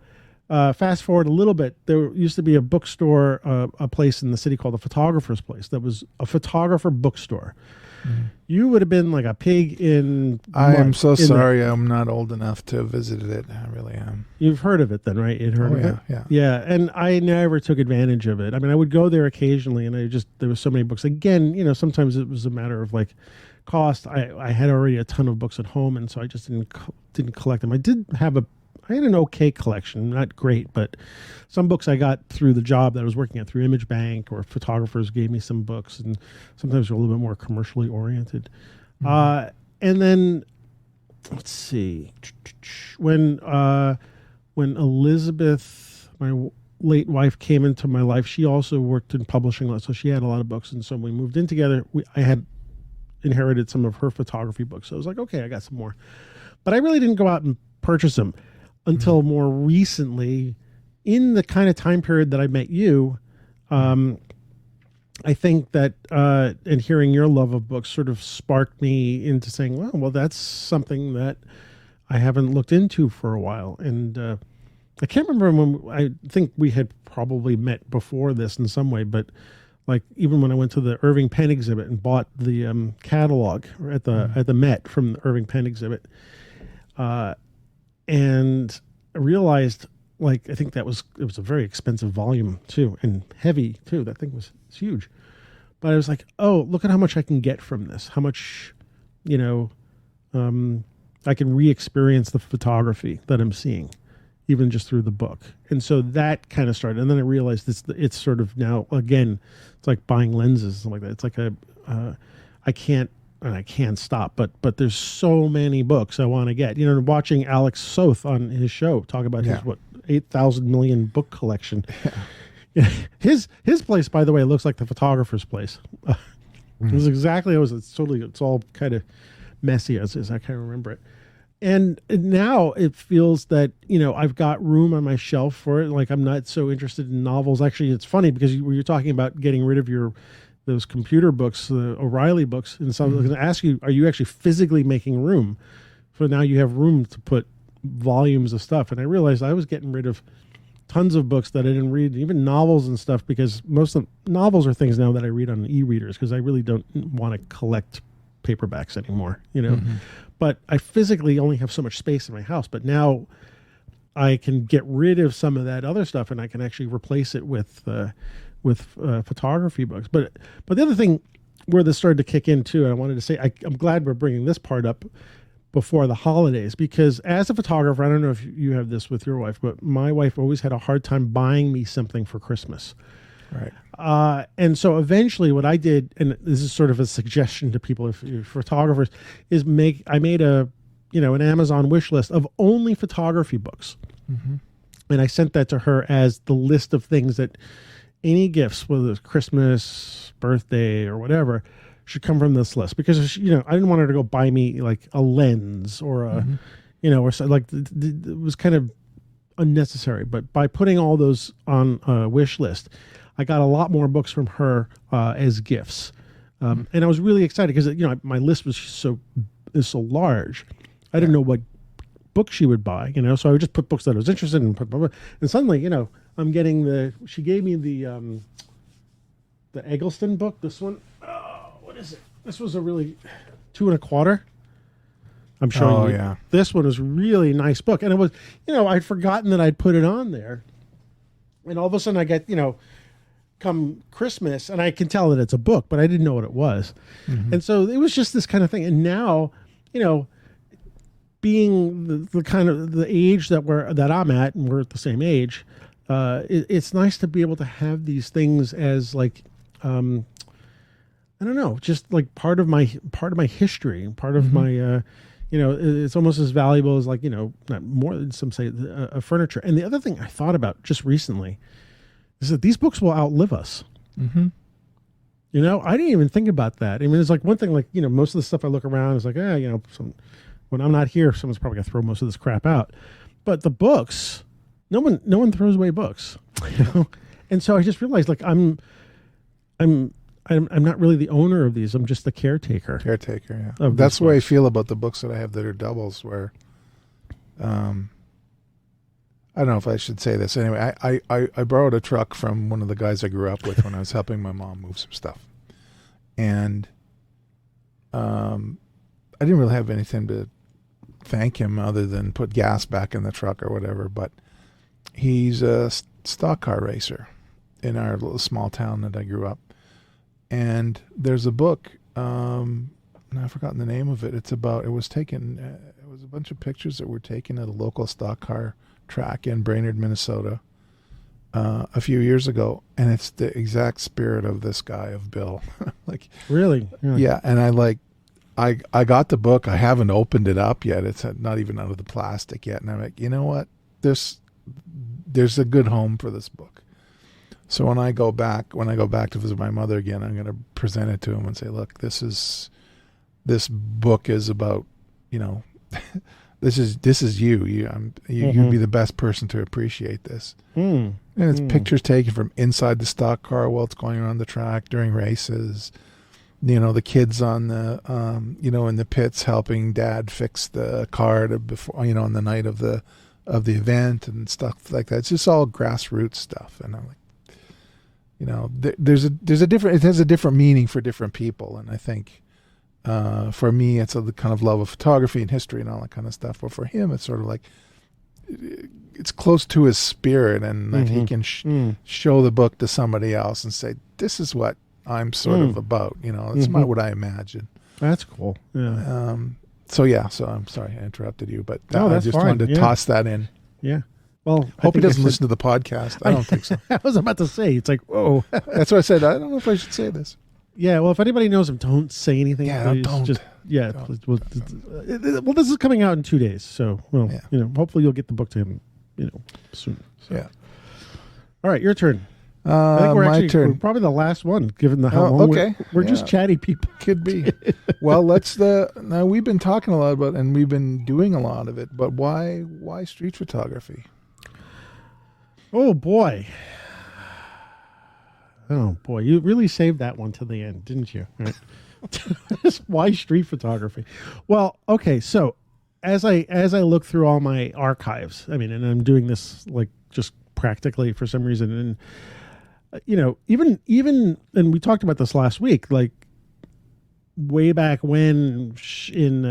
fast forward a little bit, there used to be a bookstore, a place in the city called the Photographer's Place that was a photographer bookstore. You would have been like a pig in I am so sorry I'm not old enough to have visited it. I really am. You've heard of it then, right? You'd heard of it? Yeah. Yeah, and I never took advantage of it. I mean, I would go there occasionally, and there was so many books. Again, sometimes it was a matter of like cost. I had already a ton of books at home, and so I just didn't collect them. I had an okay collection, not great, but some books I got through the job that I was working at through Image Bank, or photographers gave me some books, and sometimes they're a little bit more commercially oriented. And then, let's see, when Elizabeth, my late wife, came into my life, she also worked in publishing a lot, so she had a lot of books, and so when we moved in together, I had inherited some of her photography books, so I was like, okay, I got some more. But I really didn't go out and purchase them until more recently, in the kind of time period that I met you. I think that and hearing your love of books sort of sparked me into saying, well, that's something that I haven't looked into for a while. And I can't remember when, I think we had probably met before this in some way, but like even when I went to the Irving Penn exhibit and bought the catalog at the Met from the Irving Penn exhibit, and I realized, like, I think it was a very expensive volume too, and heavy too. That thing was huge. But I was like, oh, look at how much I can get from this. How much, I can re-experience the photography that I'm seeing, even just through the book. And so that kind of started. And then I realized it's sort of now, again, it's like buying lenses, something like that. It's like I can't stop, but there's so many books I want to get. Watching Alex Soth on his show talk about his 8,000 million book collection. Yeah. His place, by the way, looks like the Photographer's Place. It was exactly how it was. It's all kind of messy as I can't remember it. And now it feels that I've got room on my shelf for it. Like, I'm not so interested in novels. Actually, it's funny because you're talking about getting rid of those computer books, the O'Reilly books, and so I was going to ask you, are you actually physically making room? So now you have room to put volumes of stuff. And I realized I was getting rid of tons of books that I didn't read, even novels and stuff, because most of novels are things now that I read on e-readers, because I really don't want to collect paperbacks anymore, But I physically only have so much space in my house. But now I can get rid of some of that other stuff, and I can actually replace it with photography books. But the other thing where this started to kick in too, and I wanted to say, I'm glad we're bringing this part up before the holidays, because as a photographer, I don't know if you have this with your wife, but my wife always had a hard time buying me something for Christmas. Right. And so eventually what I did, and this is sort of a suggestion to people, if you're photographers, is I made an Amazon wish list of only photography books. And I sent that to her as the list of things that any gifts, whether it's Christmas, birthday, or whatever, should come from this list, because I didn't want her to go buy me like a lens or a or so, like it was kind of unnecessary. But by putting all those on a wish list, I got a lot more books from her as gifts, and I was really excited because my list was so large. I didn't know what book she would buy, so I would just put books that I was interested in, and suddenly I'm getting she gave me the Eggleston book, this one. What is it? This was a really 2 1/4. I'm showing you. Yeah. This one was really nice book. And it was, I'd forgotten that I'd put it on there. And all of a sudden I get, come Christmas, and I can tell that it's a book, but I didn't know what it was. And so it was just this kind of thing. And now, being the kind of the age that I'm at, and we're at the same age, it's nice to be able to have these things as like, I don't know, just like part of my history, part of my, it's almost as valuable as like, not more than some say, a furniture. And the other thing I thought about just recently is that these books will outlive us. Mm-hmm. You know, I didn't even think about that. I mean, it's like one thing, like, you know, most of the stuff I look around is like, you know, when I'm not here, someone's probably gonna throw most of this crap out. But the books, no one throws away books. You know? And so I just realized, like, I'm not really the owner of these. I'm just the caretaker. Caretaker, yeah. That's the way I feel about the books that I have that are doubles, where I don't know if I should say this. Anyway, I borrowed a truck from one of the guys I grew up with when I was helping my mom move some stuff. And I didn't really have anything to thank him other than put gas back in the truck or whatever. But he's a stock car racer in our little small town that I grew up. And there's a book, and I've forgotten the name of it. It was a bunch of pictures that were taken at a local stock car track in Brainerd, Minnesota, a few years ago, and it's the exact spirit of this guy, of Bill. Like, really? Yeah. And I got the book. I haven't opened it up yet. It's not even out of the plastic yet. And I'm like, you know what? There's a good home for this book. So when I go back to visit my mother again, I'm going to present it to him and say, look, this book is about, you know, this is you. You'd be the best person to appreciate this. And it's pictures taken from inside the stock car while it's going around the track during races. You know, the kids on the, you know, in the pits helping Dad fix the car before, you know, on the night of the event and stuff like that. It's just all grassroots stuff. And I'm like, you know, it has a different meaning for different people. And I think, for me, it's the kind of love of photography and history and all that kind of stuff. But for him, it's sort of like, it's close to his spirit, and that he can show the book to somebody else and say, this is what I'm sort of about. You know, it's not what I imagine. That's cool. Yeah. So I'm sorry I interrupted you, but no, I just wanted to toss that in. Yeah. Well, hope he doesn't listen to the podcast. I don't think so. I was about to say, it's like, whoa. That's what I said. I don't know if I should say this. Yeah, well, if anybody knows him, don't say anything. Yeah, don't. Just, yeah. Don't. Well, this is coming out in 2 days, so you know, hopefully you'll get the book to him, you know, soon. So. Yeah. All right, your turn. I think my turn. We're probably the last one, given how long we're just chatty people. Could be. Well, now we've been talking a lot about, and we've been doing a lot of it, but why street photography? Oh boy. Oh boy, you really saved that one to the end, didn't you? Right. Why street photography? Well, okay, so as I look through all my archives, I mean, and I'm doing this like just practically for some reason, and you know, even and we talked about this last week, like way back when in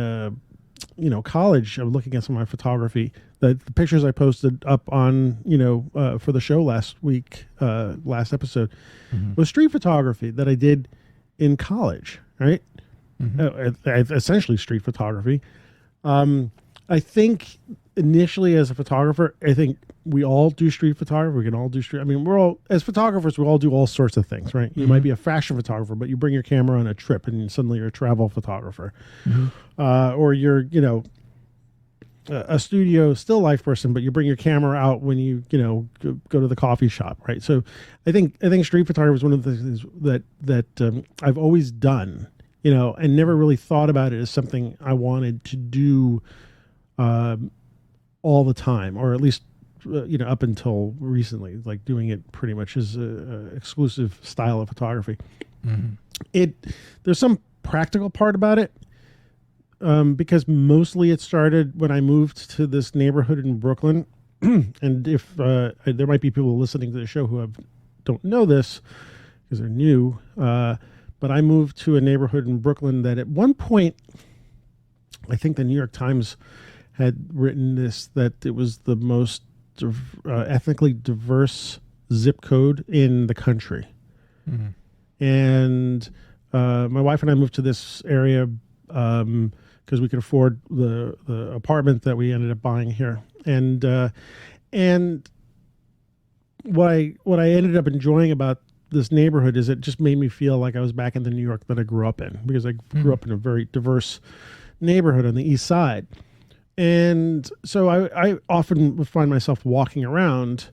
you know, college, I'm looking at some of my photography, the pictures I posted up on, you know, for the show last week, last episode, was street photography that I did in college, right? Essentially street photography. I think initially as a photographer, I think we all do street photography. We can all do street. I mean, as photographers, we all do all sorts of things, right? You might be a fashion photographer, but you bring your camera on a trip and suddenly you're a travel photographer. Or you're, you know, a studio still life person, but you bring your camera out when you know, go to the coffee shop, right? So I think street photography is one of the things that I've always done, you know, and never really thought about it as something I wanted to do all the time, or at least you know, up until recently, like doing it pretty much as a exclusive style of photography. There's some practical part about it, because mostly it started when I moved to this neighborhood in Brooklyn. And if there might be people listening to the show who don't know this because they're new, but I moved to a neighborhood in Brooklyn that at one point, I think the New York Times had written this, that it was the most ethnically diverse zip code in the country. And my wife and I moved to this area because we could afford the apartment that we ended up buying here. And what I ended up enjoying about this neighborhood is it just made me feel like I was back in the New York that I grew up in, because I grew up in a very diverse neighborhood on the East Side. And so I often would find myself walking around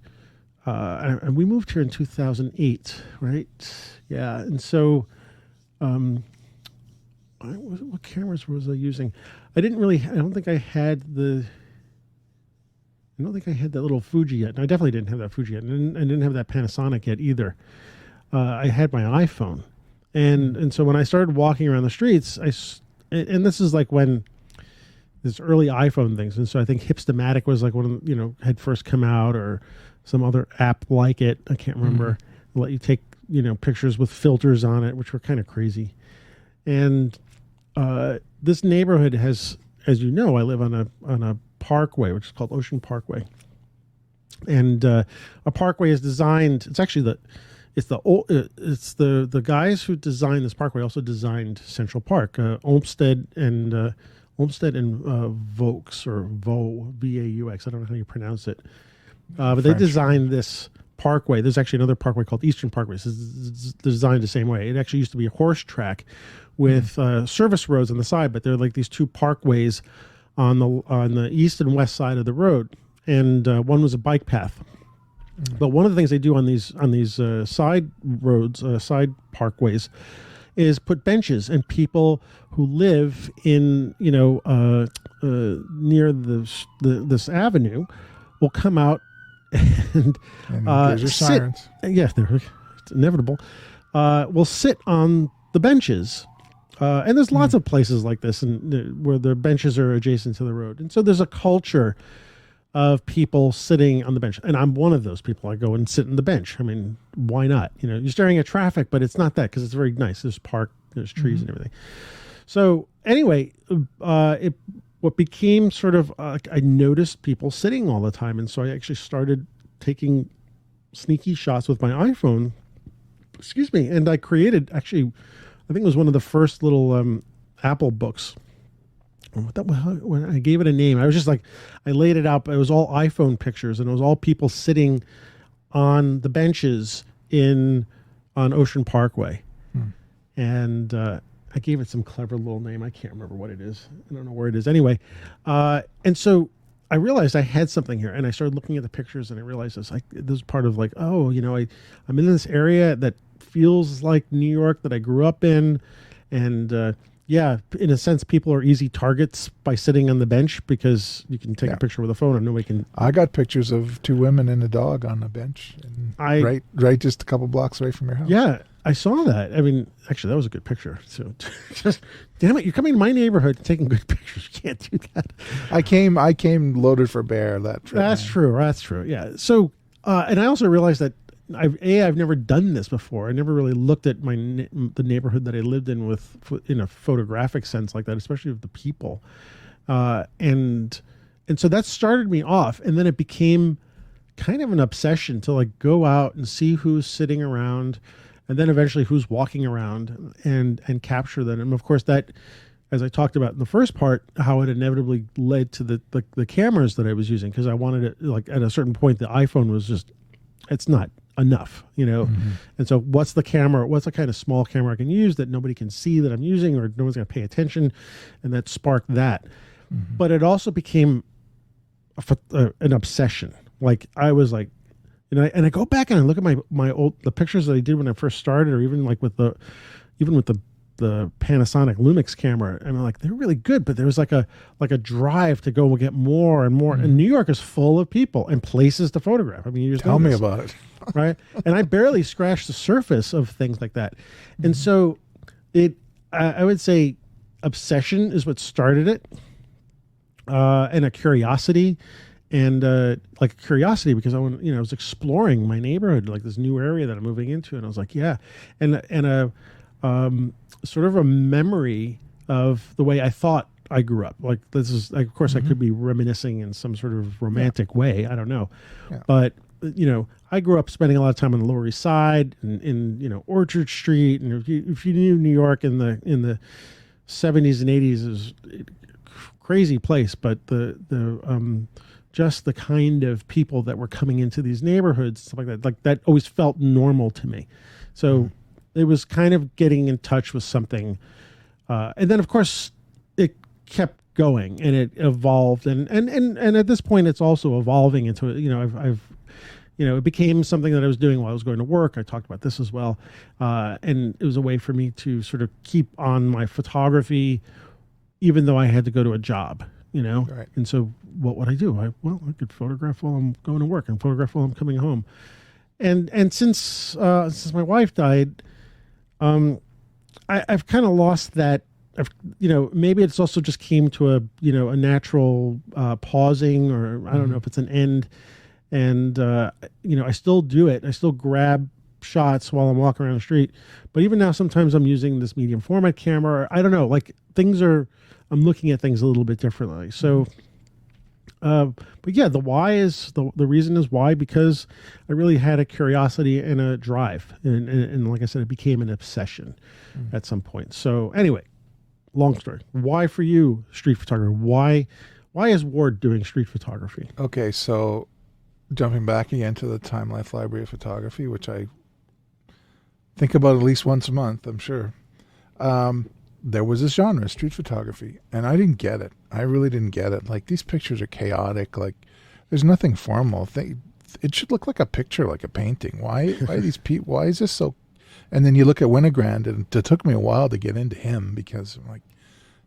and we moved here in 2008, right? Yeah, and so, what cameras was I using? I don't think I had that little Fuji yet. And I definitely didn't have that Fuji yet. And I didn't have that Panasonic yet either. I had my iPhone. And so when I started walking around the streets, and this is like when this early iPhone things. And so I think Hipstamatic was like one of had first come out, or some other app like it. I can't remember. Let you take, pictures with filters on it, which were kind of crazy. And this neighborhood has, as you know, I live on a parkway, which is called Ocean Parkway. And a parkway is designed. It's actually the guys who designed this parkway also designed Central Park. Olmsted and Vaux, or Vaux. I don't know how you pronounce it. But they designed this parkway. There's actually another parkway called Eastern Parkway. It's designed the same way. It actually used to be a horse track with service roads on the side, but they're like these two parkways on the east and west side of the road, and one was a bike path. But one of the things they do on these side roads, side parkways, is put benches, and people who live in near this avenue will come out and there's your sit. sirens. Yeah, it's inevitable. Will sit on the benches. And there's lots of places like this, and where the benches are adjacent to the road. And so there's a culture of people sitting on the bench. And I'm one of those people. I go and sit on the bench. I mean, why not? You're staring at traffic, but it's not that, because it's very nice. There's park, there's trees and everything. So anyway, what became sort of, I noticed people sitting all the time. And so I actually started taking sneaky shots with my iPhone. Excuse me. And I created, actually, I think it was one of the first little Apple books. When I gave it a name, I was just like, I laid it out, but it was all iPhone pictures, and it was all people sitting on the benches on Ocean Parkway. And I gave it some clever little name. I can't remember what it is. I don't know where it is. Anyway, and so I realized I had something here, and I started looking at the pictures, and I realized this is part of like, I'm in this area that feels like New York that I grew up in. And in a sense, people are easy targets by sitting on the bench, because you can take a picture with a phone and nobody can. I got pictures of two women and a dog on a bench, right just a couple blocks away from your house. Yeah, I saw that. I mean, actually, that was a good picture. So, just damn it, you're coming to my neighborhood and taking good pictures. You can't do that. I came loaded for bear. That's true. That's true. Yeah. So, and I also realized that I've never done this before. I never really looked at the neighborhood that I lived in in a photographic sense like that, especially of the people. And so that started me off, and then it became kind of an obsession to like go out and see who's sitting around, and then eventually who's walking around, and capture them. And of course that, as I talked about in the first part, how it inevitably led to the cameras that I was using, because I wanted it, like at a certain point, the iPhone was just, it's not enough, And so what's the kind of small camera I can use that nobody can see that I'm using, or no one's going to pay attention, and that sparked that. But it also became an obsession. Like I was like, and I go back and I look at my the pictures that I did when I first started, or even with the Panasonic Lumix camera, and I'm like, they're really good, but there was like a drive to go and get more and more. And New York is full of people and places to photograph. I mean, you just tell me about it. Right? And I barely scratched the surface of things like that. And so I would say obsession is what started it, and a curiosity, and like a curiosity because I was exploring my neighborhood, like this new area that I'm moving into, and I was like, and a sort of a memory of the way I thought I grew up. Like this is, like, of course, I could be reminiscing in some sort of romantic way. I don't know, but I grew up spending a lot of time on the Lower East Side, and in Orchard Street, and if you knew New York in the 70s and 80s, it was a crazy place. But the just the kind of people that were coming into these neighborhoods, stuff like that always felt normal to me. So it was kind of getting in touch with something, and then of course it kept going and it evolved, and at this point it's also evolving into I've it became something that I was doing while I was going to work. I talked about this as well. And it was a way for me to sort of keep on my photography, even though I had to go to a job, Right. And so what would I do? I could photograph while I'm going to work and photograph while I'm coming home. And since my wife died, I've kind of lost that. Maybe it's also just came to a natural pausing, or I don't know if it's an end. And, I still do it. I still grab shots while I'm walking around the street. But even now, sometimes I'm using this medium format camera. I don't know, like I'm looking at things a little bit differently. So, but yeah, the why is, the reason is why, because I really had a curiosity and a drive. And like I said, it became an obsession at some point. So anyway, long story. Why for you, street photography? Why is Ward doing street photography? Okay, so jumping back again to the Time Life Library of Photography, which I think about at least once a month, I'm sure. There was this genre, street photography, and I didn't get it. I really didn't get it. Like, these pictures are chaotic. Like, there's nothing formal. It should look like a picture, like a painting. Why these people? Why is this so? And then you look at Winogrand, and it took me a while to get into him, because I'm like,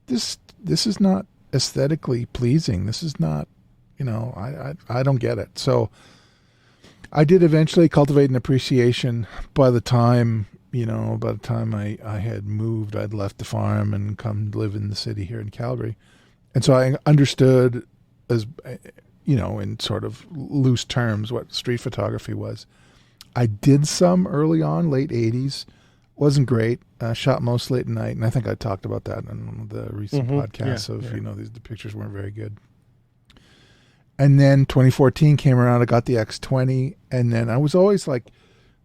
this is not aesthetically pleasing. This is not, I don't get it. So I did eventually cultivate an appreciation. By the time I had moved, I'd left the farm and come live in the city here in Calgary. And so I understood, as in sort of loose terms, what street photography was. I did some early on, late 80s. Wasn't great. Shot most late at night. And I think I talked about that in one of the recent podcasts the pictures weren't very good. And then 2014 came around. I got the X20. And then I was always like,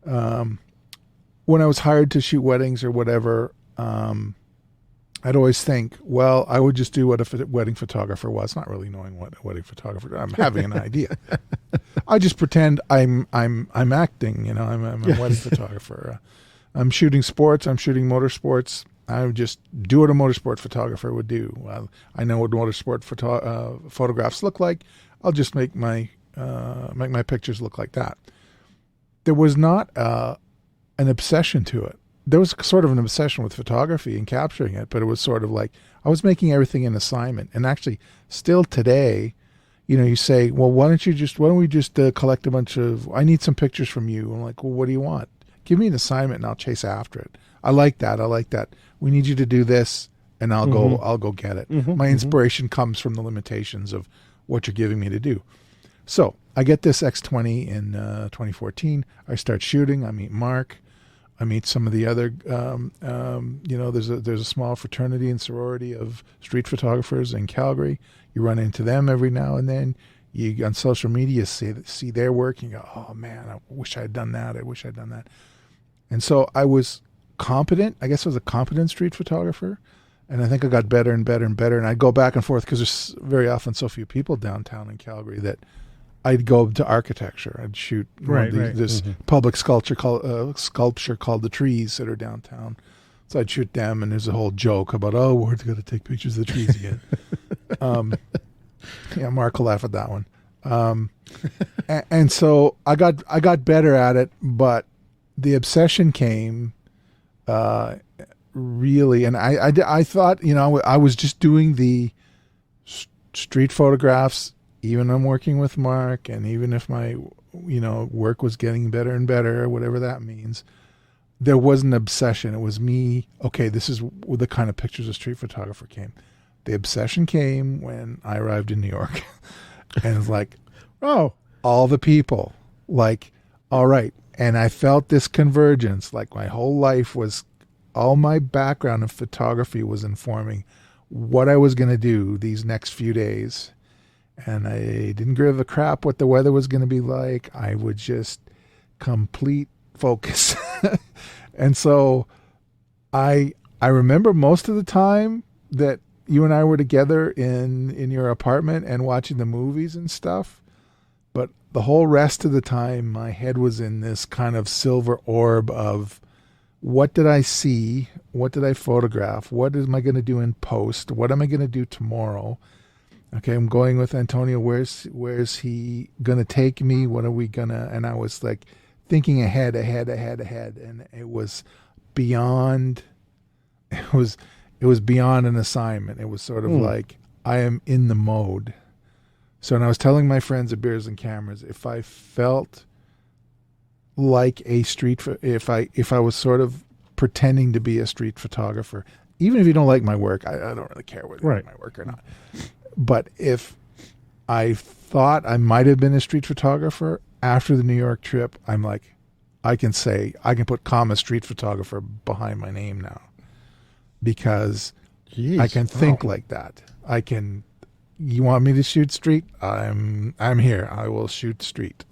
when I was hired to shoot weddings or whatever, I'd always think, well, I would just do what a wedding photographer was, not really knowing what a wedding photographer. I'm having an idea. I just pretend I'm acting. I'm a wedding photographer. I'm shooting sports. I'm shooting motorsports. I would just do what a motorsport photographer would do. Well, I know what motorsport photographs look like. I'll just make my pictures look like that. There was not an obsession to it. There was sort of an obsession with photography and capturing it, but it was sort of like I was making everything an assignment. And actually, still today, you say, well, why don't we just collect a bunch of, I need some pictures from you. I'm like, well, what do you want? Give me an assignment and I'll chase after it. I like that. We need you to do this, and I'll go get it. My inspiration comes from the limitations of what you're giving me to do. So I get this X20 in 2014. I start shooting. I meet Mark. I meet some of the other, there's a small fraternity and sorority of street photographers in Calgary. You run into them every now and then. You on social media see their work and you go, oh man, I wish I had done that. And so I was competent. I guess I was a competent street photographer. And I think I got better and better and better. And I'd go back and forth because there's very often so few people downtown in Calgary that I'd go to architecture. I'd shoot this public sculpture called The Trees that are downtown. So I'd shoot them, and there's a whole joke about, Ward's got to take pictures of the trees again. Mark will laugh at that one. And so I got better at it, but the obsession came really, and I thought, I was just doing the street photographs. Even I'm working with Mark, and even if my, work was getting better and better, whatever that means, there was an obsession. It was me. Okay, this is the kind of pictures a street photographer came. The obsession came when I arrived in New York, and it's like, all the people, like, all right. And I felt this convergence. Like my whole life was, all my background in photography was informing what I was going to do these next few days. And I didn't give a crap what the weather was going to be like. I would just complete focus. And so I remember most of the time that you and I were together in your apartment and watching the movies and stuff. But the whole rest of the time, my head was in this kind of silver orb of, what did I see? What did I photograph? What am I going to do in post? What am I going to do tomorrow? Okay, I'm going with Antonio. Where's he gonna take me? What are we gonna? And I was like thinking ahead, and it was beyond. It was it was beyond an assignment. It was sort of like I am in the mode. So, and I was telling my friends at Beers and Cameras, if I felt like a if I was sort of pretending to be a street photographer, even if you don't like my work, I don't really care whether you like my work or not. But if I thought I might have been a street photographer after the New York trip, I'm like, I can put comma street photographer behind my name now, because I can think like that. You want me to shoot street? I'm here. I will shoot street.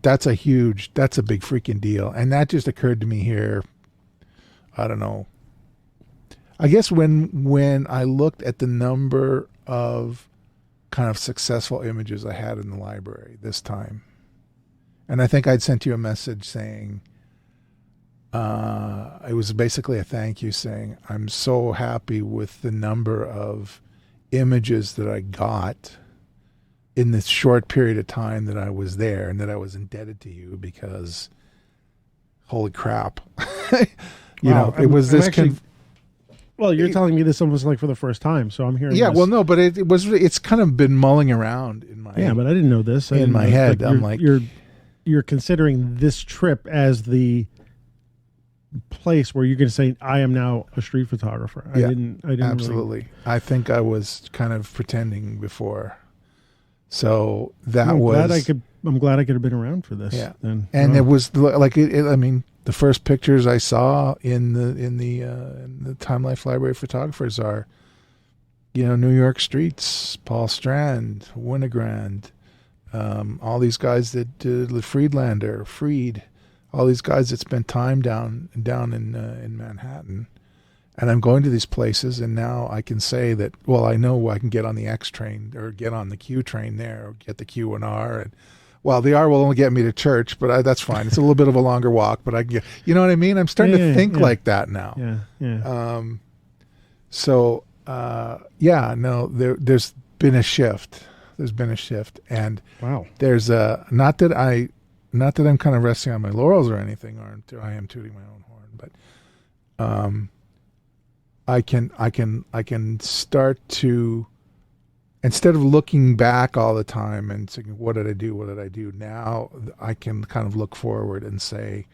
That's a big freaking deal. And that just occurred to me here. I don't know. I guess when I looked at the number of kind of successful images I had in the library this time, and I think I'd sent you a message saying, it was basically a thank you saying, I'm so happy with the number of images that I got in this short period of time that I was there, and that I was indebted to you, because holy crap. It was this well, you're telling me this almost like for the first time, so I'm hearing. Yeah, this. well, no, but it's kind of been mulling around in my but I didn't know this. In my head, I'm like, you're considering this trip as the place where you're going to say, I am now a street photographer. I didn't absolutely. Really... I think I was kind of pretending before, so that I'm was. I'm glad I could have been around for this. Yeah, then. And it was like I mean, the first pictures I saw in the Time Life Library of Photographers are, New York streets, Paul Strand, Winogrand, all these guys that Friedlander, Freed, all these guys that spent time down in Manhattan. And I'm going to these places, and now I can say that, well, I know I can get on the X train or get on the Q train there, or get the Q and R, and well, the R will only get me to church, but that's fine. It's a little bit of a longer walk, but I can get, you know what I mean? I'm starting to think like that now. Yeah. There's been a shift. There's been a shift, and wow. There's not that I'm kind of resting on my laurels or anything, or I am tooting my own horn, but I can start to, instead of looking back all the time and saying, what did I do? Now I can kind of look forward and say,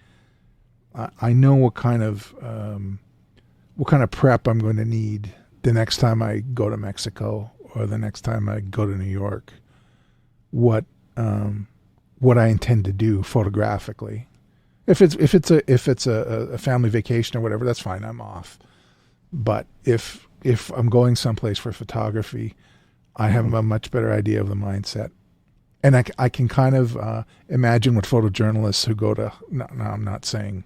I know what kind of prep I'm going to need the next time I go to Mexico, or the next time I go to New York, what I intend to do photographically. If it's a family vacation or whatever, that's fine. I'm off. But if I'm going someplace for photography, I have a much better idea of the mindset, and I can kind of imagine what photojournalists who go to. No, I'm not saying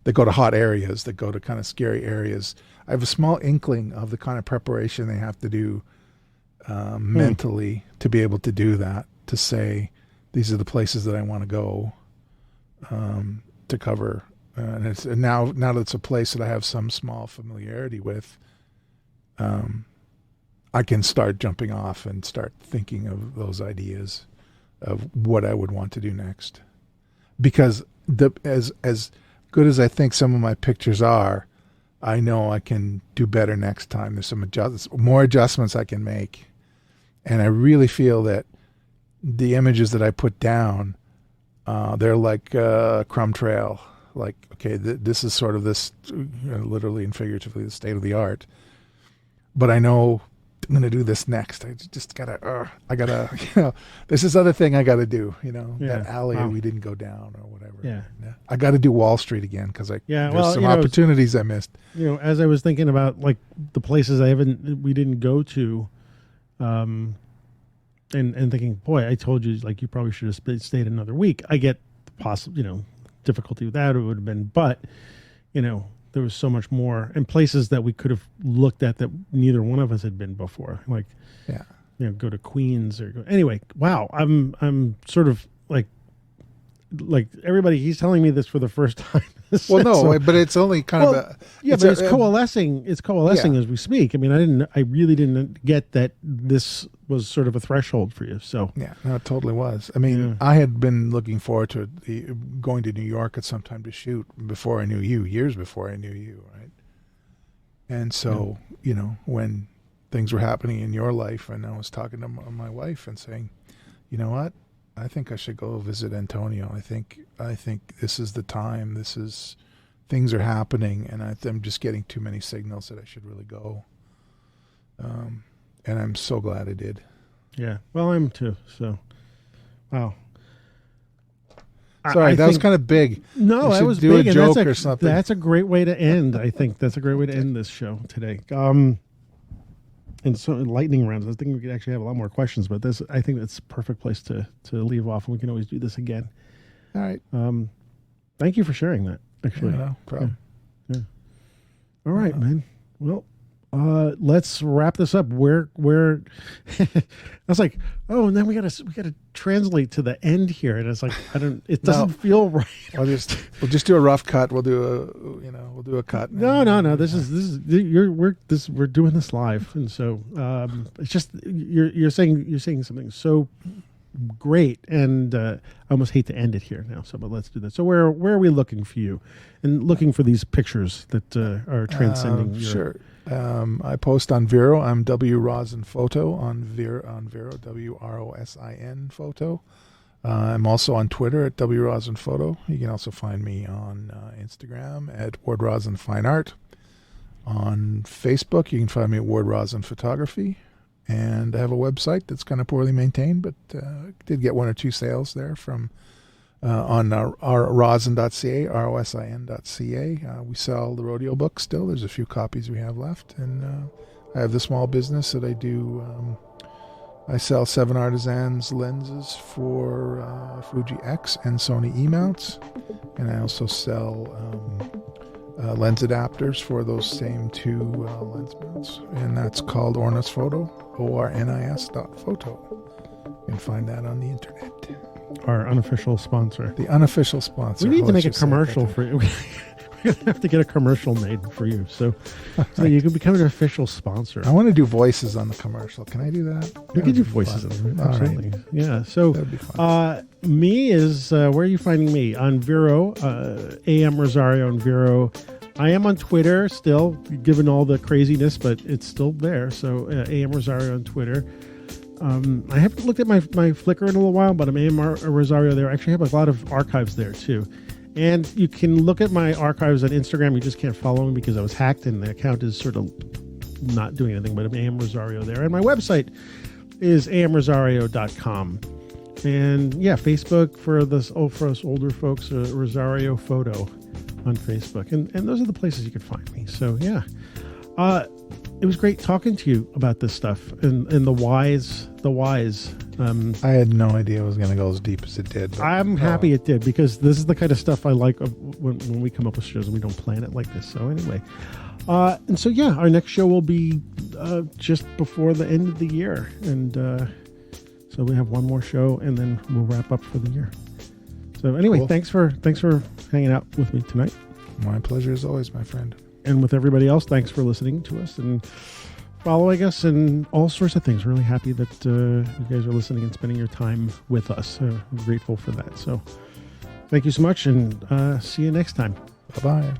they go to hot areas, that go to kind of scary areas. I have a small inkling of the kind of preparation they have to do mentally to be able to do that. To say, these are the places that I want to go to cover, and now that it's a place that I have some small familiarity with. I can start jumping off and start thinking of those ideas of what I would want to do next. Because as good as I think some of my pictures are, I know I can do better next time. There's some more adjustments I can make. And I really feel that the images that I put down, they're like a crumb trail. Like, okay, this is sort of this, literally and figuratively, the state of the art. But I know I'm going to do this next. I just gotta, there's this other thing I got to do, that alley we didn't go down or whatever. Yeah. I got to do Wall Street again, because there's some opportunities I missed. As I was thinking about like the places we didn't go to, and thinking, boy, I told you, like, you probably should have stayed another week. I get possible, difficulty with that. It would have been, but, there was so much more, and places that we could have looked at that neither one of us had been before. Like, go to Queens anyway. Wow. I'm sort of like everybody, he's telling me this for the first time. Well, no, but it's only kind of a yeah, but it's coalescing. It's coalescing Yeah. as we speak. I mean, I really didn't get that this was sort of a threshold for you. So Yeah, no, it totally was. I mean, Yeah. I had been looking forward to going to New York at some time to shoot before I knew you, years before I knew you, right? And so, when things were happening in your life, and I was talking to my wife and saying, you know what? I think I should go visit Antonio. I think this is the time. Things are happening, and I'm just getting too many signals that I should really go. And I'm so glad I did. yeah, well, I'm too. So, wow. Sorry, I that was think- kind of big. No, We that should was do big, a and joke or something. That's a great way to end. I think that's a great way to end this show today. And so lightning rounds. I was thinking we could actually have a lot more questions, but this, I think that's a perfect place to leave off, and we can always do this again. All right. Thank you for sharing that. Actually, No problem. all right, man. Well, let's wrap this up. Where I was like, oh, and then we gotta translate to the end here, and it's like it doesn't feel right. We'll just do a rough cut. We'll do a cut. No. We're doing this live, and so it's just you're saying something so great, and I almost hate to end it here now. So, but let's do that. So, where are we looking for you, and looking for these pictures that are transcending? Sure. I post on Vero. I'm W Rosin Photo on Vero. WROSIN Photo. I'm also on Twitter at W Rosin Photo. You can also find me on Instagram at Ward Rosin Fine Art. On Facebook, you can find me at Ward Rosin Photography. And I have a website that's kind of poorly maintained, but did get one or two sales there from on our rosin.ca, rosin.ca. We sell the rodeo books still. There's a few copies we have left. And I have the small business that I do. I sell 7 Artisans lenses for Fuji X and Sony E-mounts. And I also sell lens adapters for those same 2 lens mounts. And that's called Ornis Photo, ornis.photo. You can find that on the internet. Our unofficial sponsor. The unofficial sponsor. We need to make a Let's just say it commercial that way. for you. We're gonna have to get a commercial made for you, so you can become an official sponsor. I want to do voices on the commercial. Can I do that? We That'd could do be voices fun. of it. All right. Absolutely. Yeah. So, That'd be fun. me is where are you finding me? On Vero, AM Rosario on Vero. I am on Twitter still, given all the craziness, but it's still there. So, AM Rosario on Twitter. I haven't looked at my Flickr in a little while, but I'm AM Rosario there. I actually have a lot of archives there too. And you can look at my archives on Instagram. You just can't follow me because I was hacked and the account is sort of not doing anything, but I'm AM Rosario there. And my website is amrosario.com. And yeah, Facebook for us older folks, Rosario Photo on Facebook. And those are the places you can find me. So yeah. It was great talking to you about this stuff and the whys. I had no idea it was going to go as deep as it did. I'm happy it did, because this is the kind of stuff I like when we come up with shows and we don't plan it like this. So anyway, and so yeah, our next show will be just before the end of the year, and so we have one more show and then we'll wrap up for the year. So anyway, Cool. thanks for hanging out with me tonight. My pleasure as always, my friend. And with everybody else, thanks for listening to us and following us and all sorts of things. Really happy that you guys are listening and spending your time with us. I'm grateful for that. So thank you so much, and see you next time. Bye-bye.